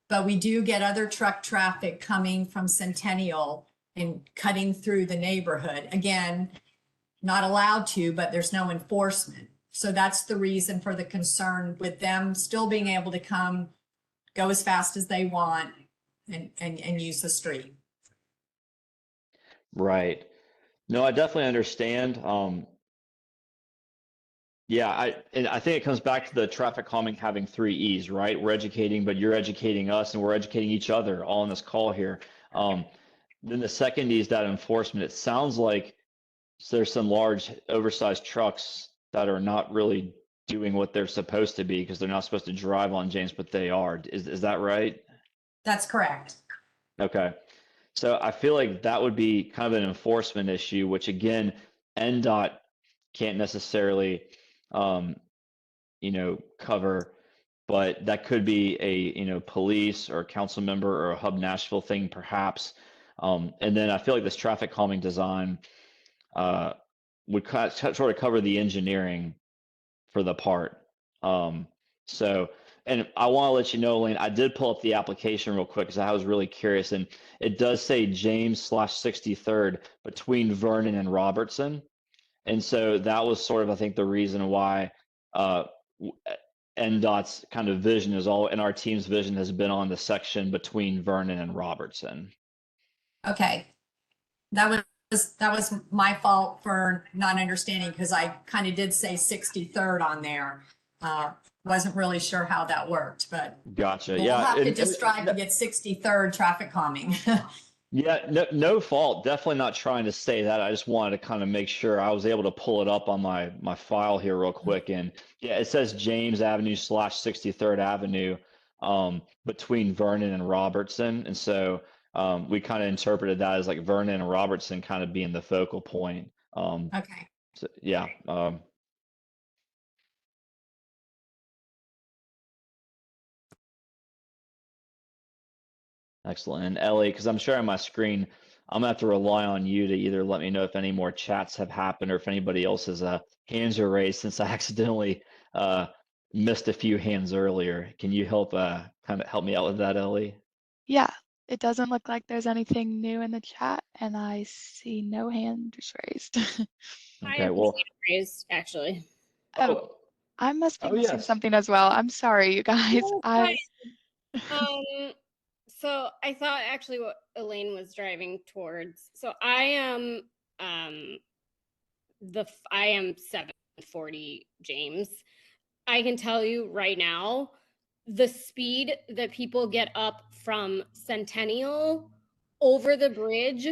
But we do get other truck traffic coming from Centennial and cutting through the neighborhood. Again, not allowed to, but there's no enforcement. So that's the reason for the concern with them still being able to come, go as fast as they want and use the street. Right. No, I definitely understand. Yeah, I think it comes back to the traffic calming having 3 E's, right? We're educating, but you're educating us and we're educating each other all on this call here. Then the second E is that enforcement. It sounds like there's some large oversized trucks that are not really doing what they're supposed to be because they're not supposed to drive on James, but they are. Is that right? That's correct. Okay. So I feel like that would be kind of an enforcement issue, which again, NDOT can't necessarily, cover, but that could be a, police or a council member or a Hub Nashville thing, perhaps. And then I feel like this traffic calming design would sort of cover the engineering for the part. And I want to let you know, Elaine, I did pull up the application real quick because I was really curious, and it does say James/63rd between Vernon and Robertson. And so that was sort of, I think, the reason why NDOT's kind of vision is all, and our team's vision has been on the section between Vernon and Robertson. Okay. That was my fault for not understanding because I kind of did say 63rd on there. Wasn't really sure how that worked, but Gotcha. we'll Yeah. have to just strive to get 63rd traffic calming. Yeah, no fault. Definitely not trying to say that. I just wanted to kind of make sure I was able to pull it up on my file here real quick. And yeah, it says James Avenue / 63rd Avenue between Vernon and Robertson. And so we kind of interpreted that as like Vernon and Robertson kind of being the focal point. Okay. So, yeah. Excellent. And Ellie, because I'm sharing my screen, I'm gonna have to rely on you to either let me know if any more chats have happened or if anybody else's hands are raised, since I accidentally missed a few hands earlier. Can you help kind of help me out with that, Ellie? Yeah, it doesn't look like there's anything new in the chat, and I see no hands raised. I Okay, have well, hand raised, actually. Oh, I must be oh missing yes. something as well. I'm sorry, you guys. No, I so I thought actually what Elaine was driving towards. So I am I am 740 James. I can tell you right now, the speed that people get up from Centennial over the bridge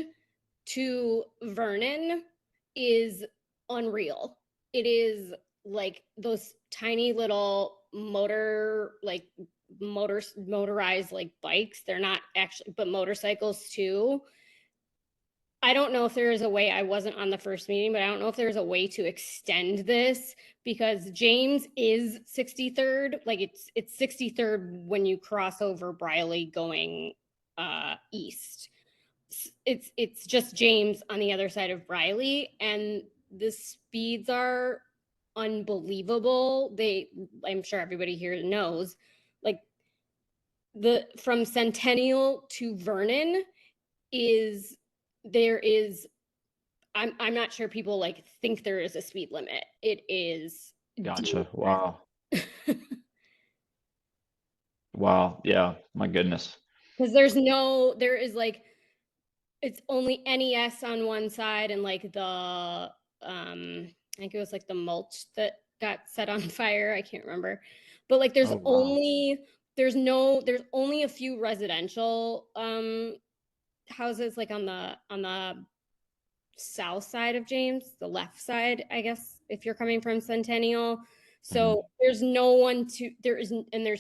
to Vernon is unreal. It is like those tiny little motorized like bikes. They're not actually, but motorcycles too. I don't know if there is a way, I wasn't on the first meeting, but I don't know if there's a way to extend this, because James is 63rd. Like it's 63rd when you cross over Briley going east. It's just James on the other side of Briley, and the speeds are unbelievable. I'm sure everybody here knows, like from Centennial to Vernon there is I'm not sure people like think there is a speed limit. It is Gotcha. Wow. Wow. Yeah. My goodness. because there is like, it's only NES on one side, and like I think it was like the mulch that got set on fire. I can't remember, but like there's Oh, wow. there's only a few residential houses like on the south side of James, the left side, I guess, if you're coming from Centennial. So there's no one to, there's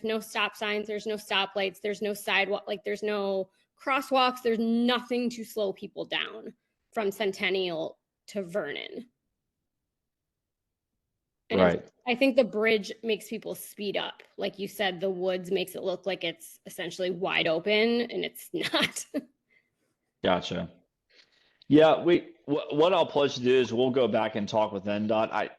no stop signs, there's no stoplights, there's no sidewalk, like there's no crosswalks, there's nothing to slow people down from Centennial to Vernon. And Right. I think the bridge makes people speed up. Like you said, the woods makes it look like it's essentially wide open, and it's not. Gotcha. Yeah, what I'll pledge to do is we'll go back and talk with NDOT.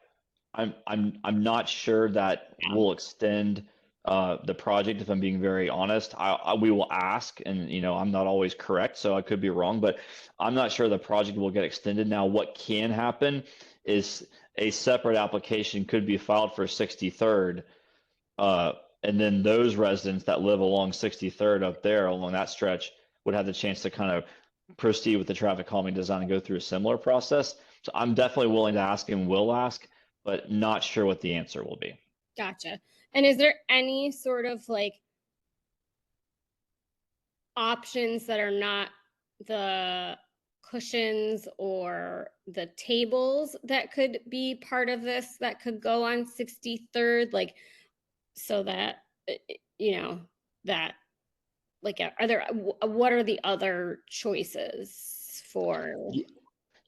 I'm not sure that we'll extend the project, if I'm being very honest. We will ask, and I'm not always correct, so I could be wrong, but I'm not sure the project will get extended. Now, what can happen is a separate application could be filed for 63rd, and then those residents that live along 63rd up there along that stretch would have the chance to kind of proceed with the traffic calming design and go through a similar process. So I'm definitely willing to ask and will ask, but not sure what the answer will be. Gotcha. And is there any sort of like options that are not the cushions or the tables that could be part of this, that could go on 63rd, like, so that that, like, what are the other choices for?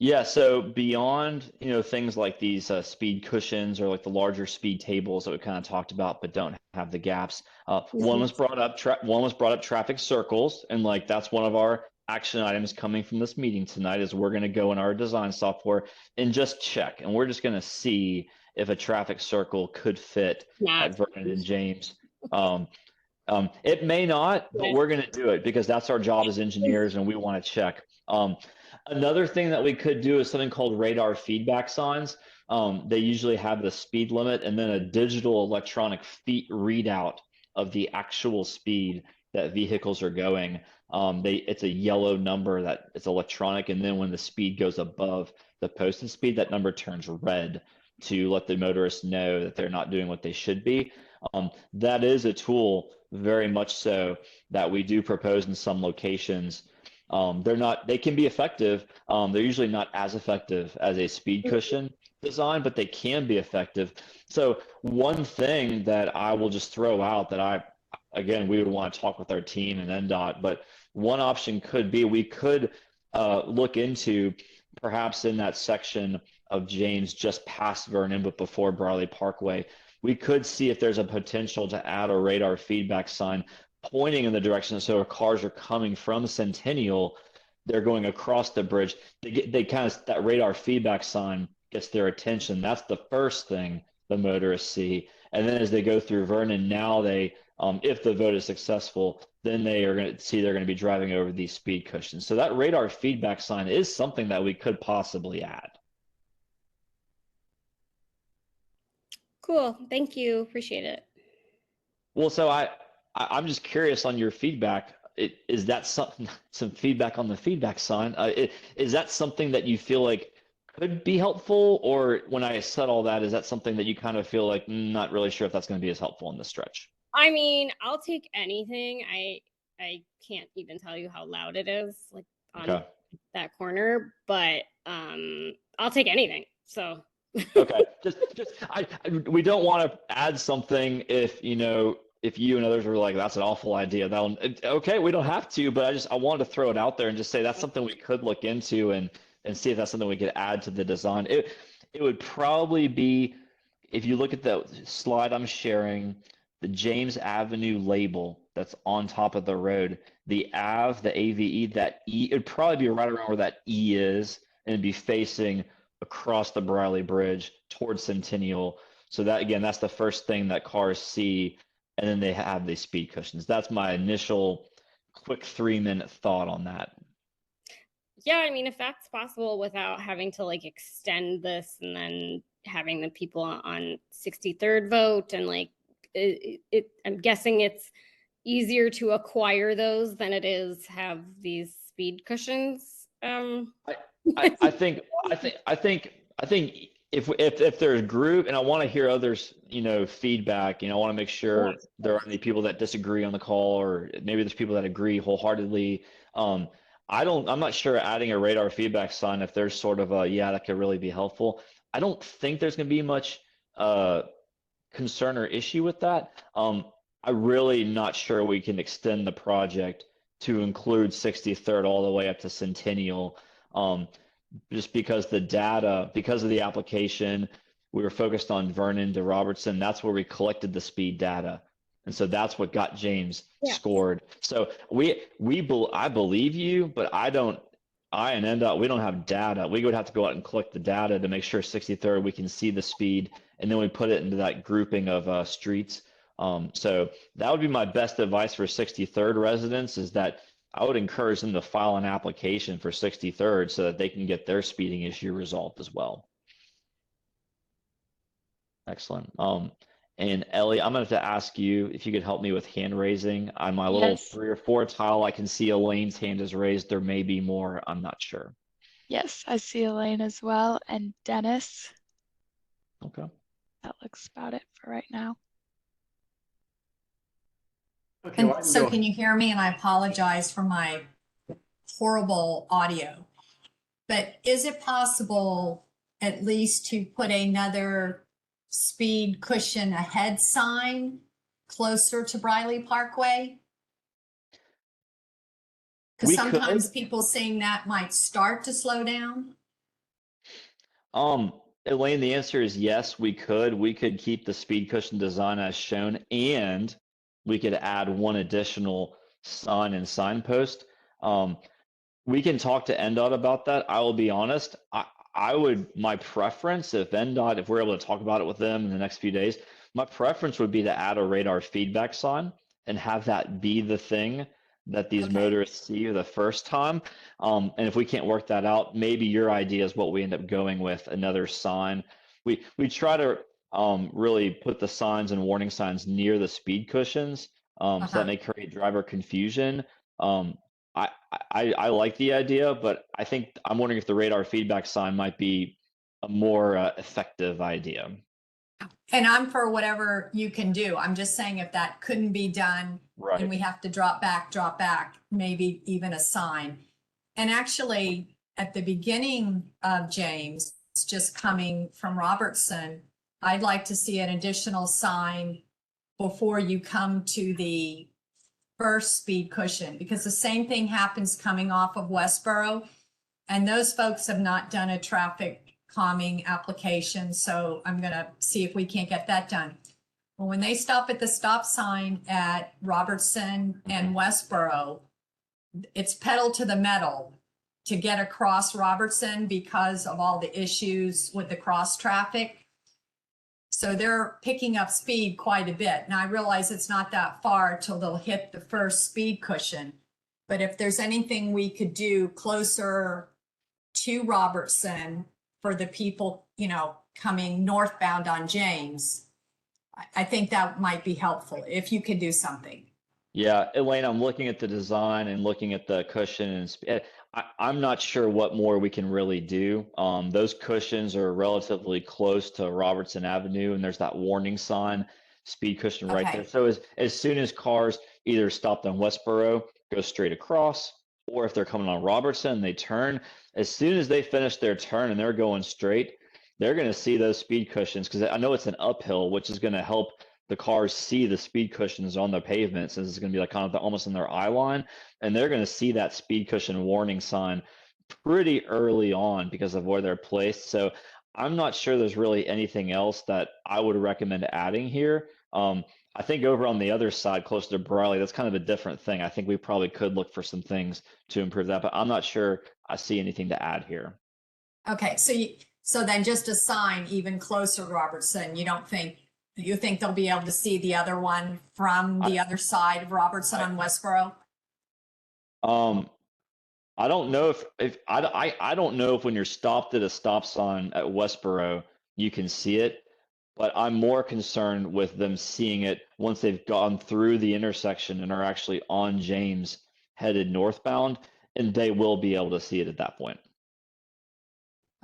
Yeah, so beyond, things like these speed cushions or like the larger speed tables that we kind of talked about, but don't have the gaps. One was brought up, traffic circles, and like that's one of our action items coming from this meeting tonight is we're going to go in our design software and just check, and we're just going to see if a traffic circle could fit at Vernon and James. It may not, but we're going to do it because that's our job as engineers, and we want to check. Another thing that we could do is something called radar feedback signs. They usually have the speed limit and then a digital electronic readout of the actual speed that vehicles are going. It's a yellow number that it's electronic, and then when the speed goes above the posted speed, that number turns red to let the motorists know that they're not doing what they should be. That is a tool, very much so, that we do propose in some locations. They can be effective. They're usually not as effective as a speed cushion design, but they can be effective. So one thing that I will just throw out that we would want to talk with our team and NDOT, but one option could be we could look into perhaps in that section of James just past Vernon, but before Briley Parkway, we could see if there's a potential to add a radar feedback sign pointing in the direction, so if cars are coming from Centennial, they're going across the bridge. They kind of, that radar feedback sign gets their attention. That's the first thing the motorists see, and then as they go through Vernon, now they, if the vote is successful, then they are going to see they're going to be driving over these speed cushions. So that radar feedback sign is something that we could possibly add. Cool. Thank you. Appreciate it. Well, so I'm just curious on your feedback. Is that some feedback on the feedback sign? Is that something that you feel like could be helpful, or when I said all that, is that something that you kind of feel like not really sure if that's going to be as helpful in this stretch? I mean, I'll take anything. I can't even tell you how loud it is, like on that corner, but I'll take anything. So okay, we don't want to add something if if you and others were like, that's an awful idea. Okay, we don't have to, but I wanted to throw it out there and just say that's something we could look into and see if that's something we could add to the design. It would probably be, if you look at the slide I'm sharing, the James Avenue label that's on top of the road, the AVE, the AVE, that E, it'd probably be right around where that E is, and it'd be facing across the Briley Bridge towards Centennial. So that, again, that's the first thing that cars see, and then they have these speed cushions. That's my initial quick 3-minute thought on that. Yeah, I mean, if that's possible without having to like extend this and then having the people on 63rd vote and like I'm guessing it's easier to acquire those than it is have these speed cushions. I think if there's group, and I want to hear others, feedback, I want to make sure there aren't any people that disagree on the call, or maybe there's people that agree wholeheartedly. I'm not sure adding a radar feedback sign, if there's sort of that could really be helpful. I don't think there's going to be much concern or issue with that. I'm really not sure we can extend the project to include 63rd all the way up to Centennial, just because the data, because of the application, we were focused on Vernon to Robertson. That's where we collected the speed data. And so that's what got James scored. So I believe you, but I and NDOT, we don't have data. We would have to go out and collect the data to make sure 63rd, we can see the speed, and then we put it into that grouping of streets. So that would be my best advice for 63rd residents, is that I would encourage them to file an application for 63rd so that they can get their speeding issue resolved as well. Excellent. And Ellie, I'm going to have to ask you if you could help me with hand raising. On my little 3 or 4 tile, I can see Elaine's hand is raised. There may be more. I'm not sure. Yes, I see Elaine as well, and Dennis. Okay. That looks about it for right now. Okay, And so can you hear me? And I apologize for my horrible audio. But is it possible at least to put another speed cushion ahead sign closer to Briley Parkway? Because sometimes people seeing that might start to slow down. Elaine, the answer is yes, we could. We could keep the speed cushion design as shown, and we could add one additional sign and signpost. We can talk to NDOT about that. I will be honest. My preference, if we're able to talk about it with them in the next few days, my preference would be to add a radar feedback sign and have that be the thing that these motorists see the first time. And if we can't work that out, maybe your idea is what we end up going with, another sign. We try to really put the signs and warning signs near the speed cushions, so that may create driver confusion. I like the idea, but I think I'm wondering if the radar feedback sign might be a more effective idea. And I'm for whatever you can do. I'm just saying if that couldn't be done and we have to drop back, maybe even a sign. And actually at the beginning of James, just coming from Robertson, I'd like to see an additional sign before you come to the first speed cushion, because the same thing happens coming off of Westboro, and those folks have not done a traffic calming application. So I'm going to see if we can't get that done. Well, when they stop at the stop sign at Robertson and Westboro, it's pedal to the metal to get across Robertson because of all the issues with the cross traffic. So they're picking up speed quite a bit. Now I realize it's not that far till they'll hit the first speed cushion, but if there's anything we could do closer to Robertson for the people, coming northbound on James, I think that might be helpful if you can do something. Yeah, Elaine, I'm looking at the design and looking at the cushion, and I'm not sure what more we can really do. Those cushions are relatively close to Robertson Avenue, and there's that warning sign, speed cushion right there. Okay. So as soon as cars either stopped on Westboro, go straight across, or if they're coming on Robertson, they turn. As soon as they finish their turn and they're going straight, they're going to see those speed cushions because I know it's an uphill, which is going to help the cars see the speed cushions on the pavement, since it's going to be like kind of almost in their eye line, and they're going to see that speed cushion warning sign pretty early on because of where they're placed. So I'm not sure there's really anything else that I would recommend adding here. I think over on the other side, closer to Briley, that's kind of a different thing. I think we probably could look for some things to improve that, but I'm not sure I see anything to add here. Okay, so then just a sign even closer to Robertson. You think they'll be able to see the other one from the other side of Robertson on Westboro? I don't know if I don't know if when you're stopped at a stop sign at Westboro, you can see it, but I'm more concerned with them seeing it once they've gone through the intersection and are actually on James headed northbound, and they will be able to see it at that point.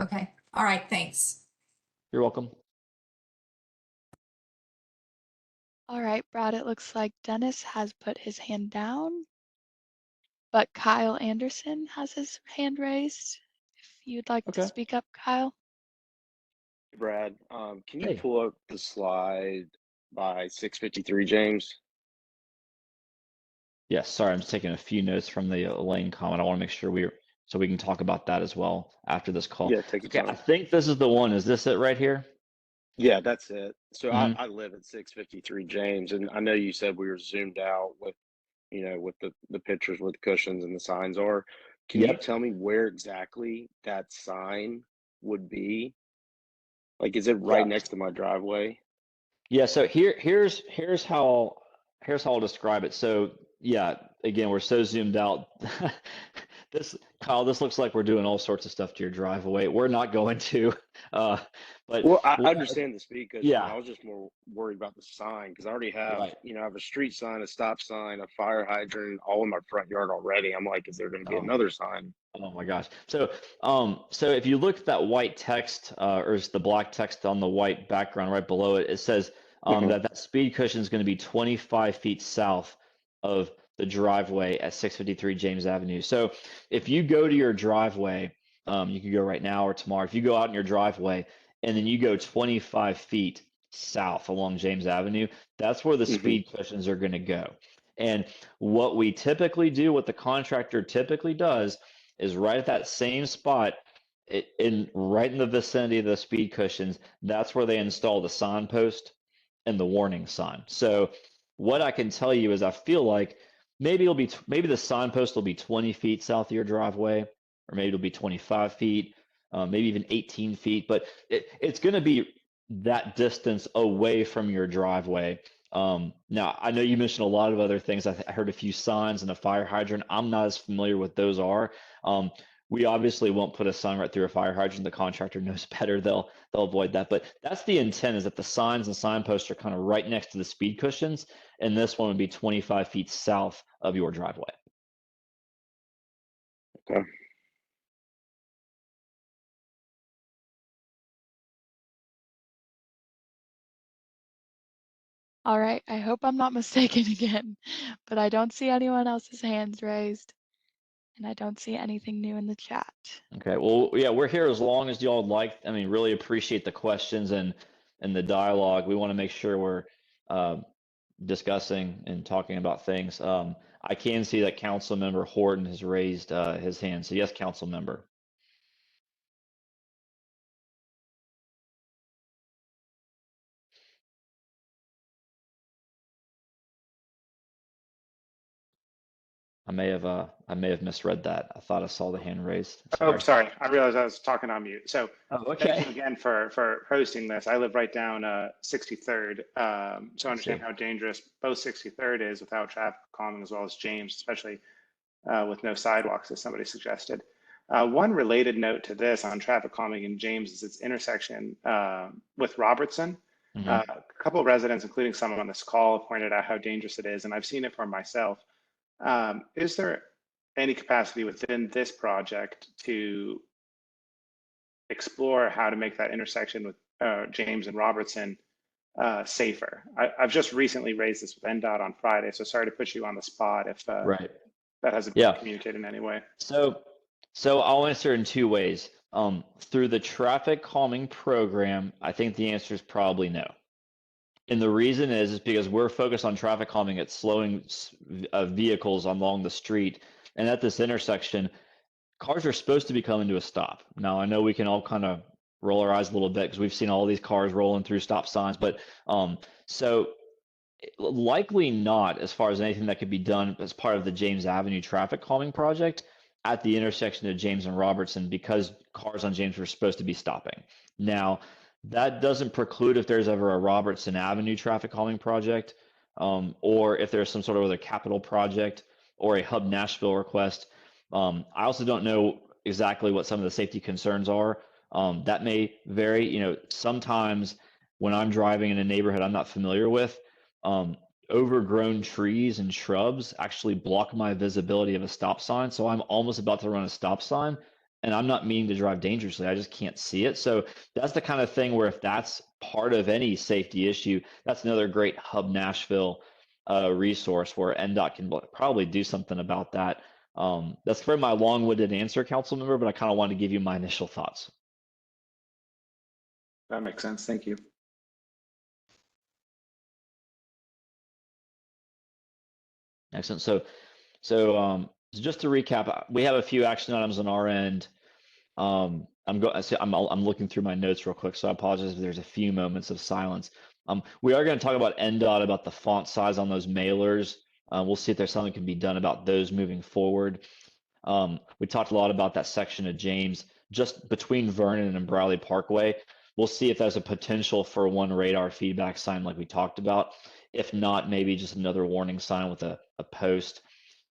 Okay, all right, thanks. You're welcome. All right, Brad, it looks like Dennis has put his hand down, but Kyle Anderson has his hand raised. If you'd like to Okay. speak up, Kyle. Brad, can you Hey. pull up the slide by 653, James? Yes, sorry, I'm just taking a few notes from the Elaine comment. I want to make sure so we can talk about that as well after this call. Yeah, take your Okay, I time. think this is the one. Is this it right here? Yeah, that's it. So Mhm. I live at 653 James, and I know you said we were zoomed out with, with the pictures where the cushions and the signs are. Can you Yep. tell me where exactly that sign would be? Like, is it right Yeah. next to my driveway? Yeah, so here's how I'll describe it. So yeah, again, we're so zoomed out. Kyle, this looks like we're doing all sorts of stuff to your driveway. We're not going to, but Well, I understand the speed cushion. yeah, I was just more worried about the sign because I already have, right. I have a street sign, a stop sign, a fire hydrant, all in my front yard already. I'm like, is there going to be Oh. another sign? Oh my gosh. So if you look at that white text, or it's the black text on the white background right below it, it says that speed cushion is going to be 25 feet south of the driveway at 653 James Avenue. So if you go to your driveway, you can go right now or tomorrow. If you go out in your driveway and then you go 25 feet south along James Avenue, that's where the speed cushions are going to go. And what we typically do, what the contractor typically does, is right at that same spot, right in the vicinity of the speed cushions. That's where they install the signpost and the warning sign. So what I can tell you is I feel like maybe the signpost will be 20 feet south of your driveway, or maybe it'll be 25 feet, maybe even 18 feet, but it's going to be that distance away from your driveway. Now, I know you mentioned a lot of other things. I heard a few signs and a fire hydrant. I'm not as familiar with those are. We obviously won't put a sign right through a fire hydrant. The contractor knows better. They'll avoid that. But that's the intent, is that the signs and signposts are kind of right next to the speed cushions, and this one would be 25 feet south of your driveway. Okay. All right, I hope I'm not mistaken again, but I don't see anyone else's hands raised, and I don't see anything new in the chat. Okay, well, yeah, we're here as long as y'all would like. I mean, really appreciate the questions and the dialogue. We want to make sure we're discussing and talking about things. I can see that Council Member Horton has raised his hand. So yes, Council Member. I may have misread that. I thought I saw the hand raised. Sorry. Oh, sorry. I realized I was talking on mute. So okay. thank you again for hosting this. I live right down 63rd. So I understand how dangerous both 63rd is without traffic calming, as well as James, especially with no sidewalks, as somebody suggested. One related note to this on traffic calming in James is its intersection with Robertson. couple of residents, including someone on this call, have pointed out how dangerous it is, and I've seen it for myself. Is there any capacity within this project to explore how to make that intersection with James and Robertson safer? I've just recently raised this with NDOT on Friday, so sorry to put you on the spot if Right. that hasn't been communicated in any way. So I'll answer in two ways. Through the traffic calming program, I think the answer is probably no. And the reason is because we're focused on traffic calming at slowing vehicles along the street. And at this intersection, cars are supposed to be coming to a stop. Now, I know we can all kind of roll our eyes a little bit because we've seen all these cars rolling through stop signs, but so likely not as far as anything that could be done as part of the James Avenue traffic calming project at the intersection of James and Robertson, because cars on James were supposed to be stopping. Now, that doesn't preclude if there's ever a Robertson Avenue traffic calming project, or if there's some sort of other capital project or a Hub Nashville request. I also don't know exactly what some of the safety concerns are. That may vary. You know, sometimes when I'm driving in a neighborhood I'm not familiar with, overgrown trees and shrubs actually block my visibility of a stop sign. So I'm almost about to run a stop sign and I'm not meaning to drive dangerously. I just can't see it. So that's the kind of thing where if that's part of any safety issue, that's another great Hub Nashville resource where NDOT can probably do something about that. That's for my long-winded answer, council member, but I kind of wanted to give you my initial thoughts. That makes sense. Thank you. Excellent. So just to recap, we have a few action items on our end. I'm looking through my notes real quick, so I apologize if there's a few moments of silence. We are going to talk about NDOT, about the font size on those mailers. We'll see if there's something that can be done about those moving forward. We talked a lot about that section of James, just between Vernon and Briley Parkway. We'll see if there's a potential for one radar feedback sign like we talked about. If not, maybe just another warning sign with a post.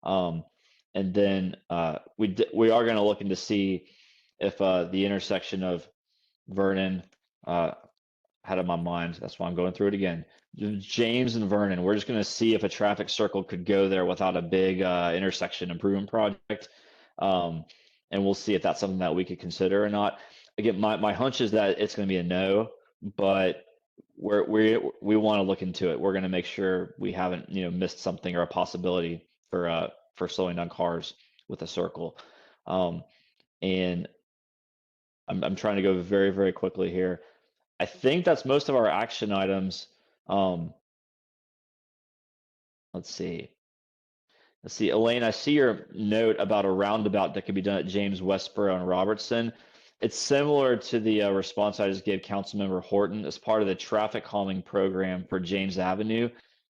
And then we are going to look into see if the intersection of Vernon, had in my mind, that's why I'm going through it again, James and Vernon, we're just going to see if a traffic circle could go there without a big intersection improvement project. And we'll see if that's something that we could consider or not. Again, my hunch is that it's going to be a no, but we want to look into it. We're going to make sure we haven't missed something or a possibility for slowing down cars with a circle. And I'm trying to go very, very quickly here. I think that's most of our action items. Let's see, Elaine, I see your note about a roundabout that could be done at James, Westboro, and Robertson. It's similar to the response I just gave Councilmember Horton as part of the traffic calming program for James Avenue.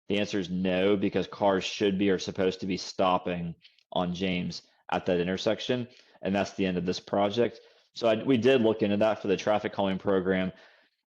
The answer is no, because cars should be or supposed to be stopping on James at that intersection, and that's the end of this project. So we did look into that for the traffic calming program.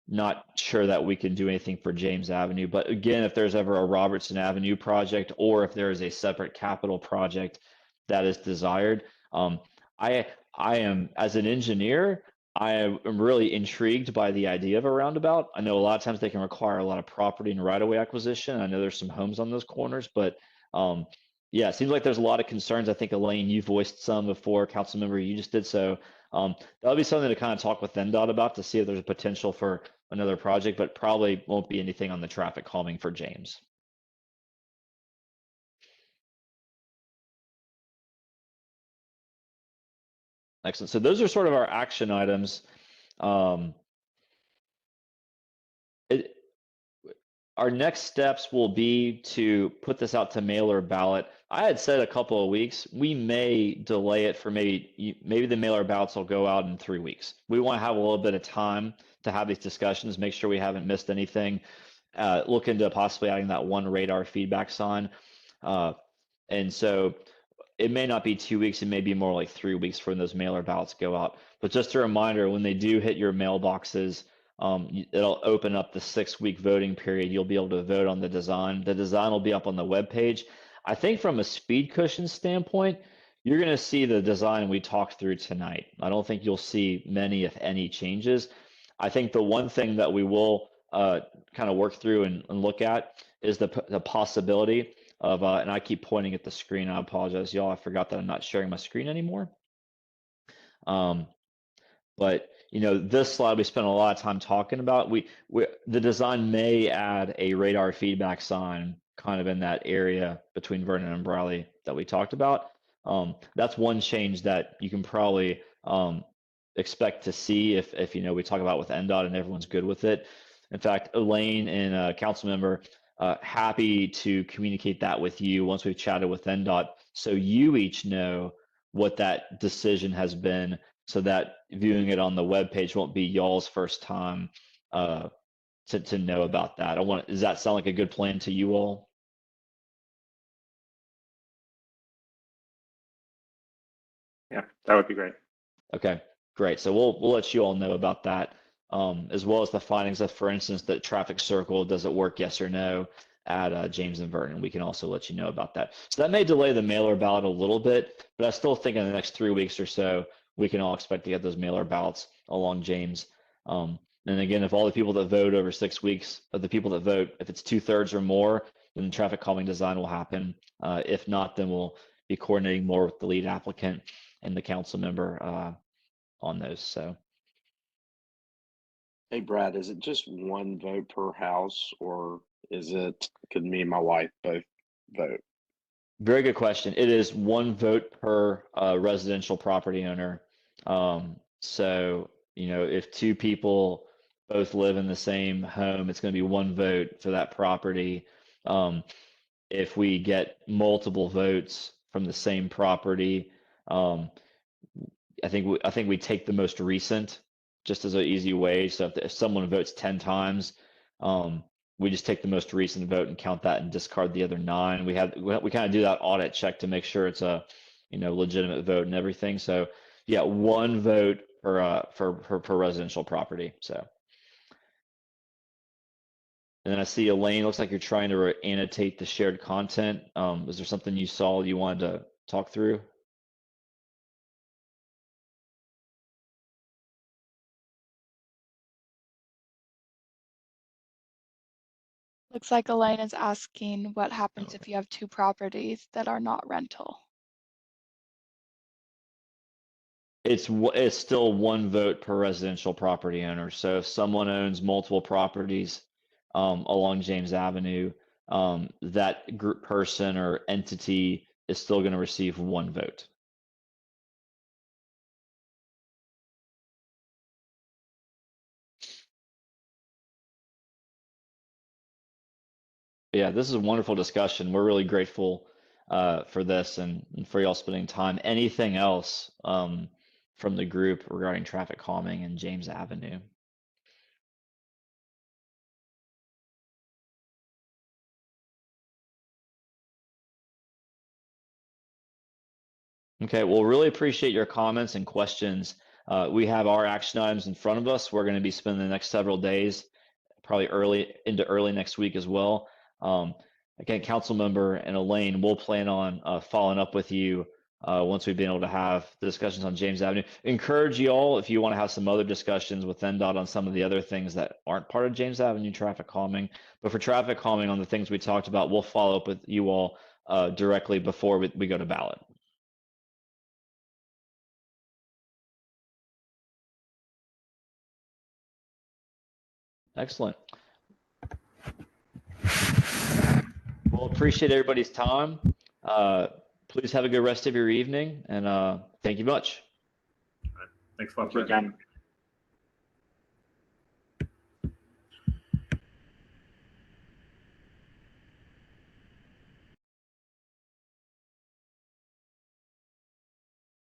Not sure that we can do anything for James Avenue, but again, if there's ever a Robertson Avenue project or if there is a separate capital project that is desired, I am, as an engineer, I am really intrigued by the idea of a roundabout. I know a lot of times they can require a lot of property and right-of-way acquisition. I know there's some homes on those corners, but yeah, it seems like there's a lot of concerns. I think, Elaine, you voiced some before, Councilmember, you just did so. That'll be something to kind of talk with NDOT about to see if there's a potential for another project, but probably won't be anything on the traffic calming for James. Excellent. So those are sort of our action items. Our next steps will be to put this out to mailer ballot. I had said a couple of weeks. We may delay it for maybe the mailer ballots will go out in 3 weeks. We want to have a little bit of time to have these discussions, make sure we haven't missed anything. Look into possibly adding that one radar feedback sign. And so it may not be 2 weeks, it may be more like 3 weeks for when those mailer ballots go out. But just a reminder, when they do hit your mailboxes, it'll open up the 6-week voting period. You'll be able to vote on the design. The design will be up on the webpage. I think from a speed cushion standpoint, you're going to see the design we talked through tonight. I don't think you'll see many, if any, changes. I think the one thing that we will kind of work through and look at is the possibility of, and I keep pointing at the screen. I apologize, y'all. I forgot that I'm not sharing my screen anymore. But this slide we spent a lot of time talking about. The design may add a radar feedback sign kind of in that area between Vernon and Briley that we talked about. That's one change that you can probably expect to see if we talk about with NDOT and everyone's good with it. In fact, Elaine and a council member, happy to communicate that with you once we've chatted with NDOT, so you each know what that decision has been, so that viewing it on the webpage won't be y'all's first time to know about that. Does that sound like a good plan to you all? Yeah, that would be great. Okay, great. So we'll let you all know about that, as well as the findings of, for instance, the traffic circle, does it work, yes or no, at James and Vernon. We can also let you know about that. So that may delay the mailer ballot a little bit, but I still think in the next 3 weeks or so, we can all expect to get those mailer ballots along James. And again, if all the people that vote over 6 weeks, of the people that vote, if it's 2/3 or more, then the traffic calming design will happen. If not, then we'll be coordinating more with the lead applicant and the council member on those. So, Hey, Brad, is it just one vote per house, or could me and my wife both vote? very good question. It is one vote per residential property owner. So, if two people both live in the same home, it's going to be one vote for that property. If we get multiple votes from the same property, I think we take the most recent just as an easy way. So if someone votes 10 times, we just take the most recent vote and count that and discard the other 9. We kind of do that audit check to make sure it's a legitimate vote and everything. So yeah, one vote per residential property. So, and then I see Elaine, looks like you're trying to annotate the shared content. Is there something you saw you wanted to talk through? Looks like Elaine is asking what happens if you have 2 properties that are not rental. It's still one vote per residential property owner. So if someone owns multiple properties along James Avenue, that group person or entity is still going to receive one vote. Yeah, this is a wonderful discussion. We're really grateful for this and for y'all spending time. Anything else from the group regarding traffic calming in James Avenue? Okay, well, really appreciate your comments and questions. We have our action items in front of us. We're going to be spending the next several days, probably early next week as well. Again, council member and Elaine, we'll plan on following up with you once we've been able to have the discussions on James Avenue. Encourage you all, if you want to have some other discussions with NDOT on some of the other things that aren't part of James Avenue traffic calming, but for traffic calming on the things we talked about, we'll follow up with you all directly before we go to ballot. Excellent. Well, appreciate everybody's time. Please have a good rest of your evening, and thank you much. Thanks a lot, Thank you, Brad. Ken.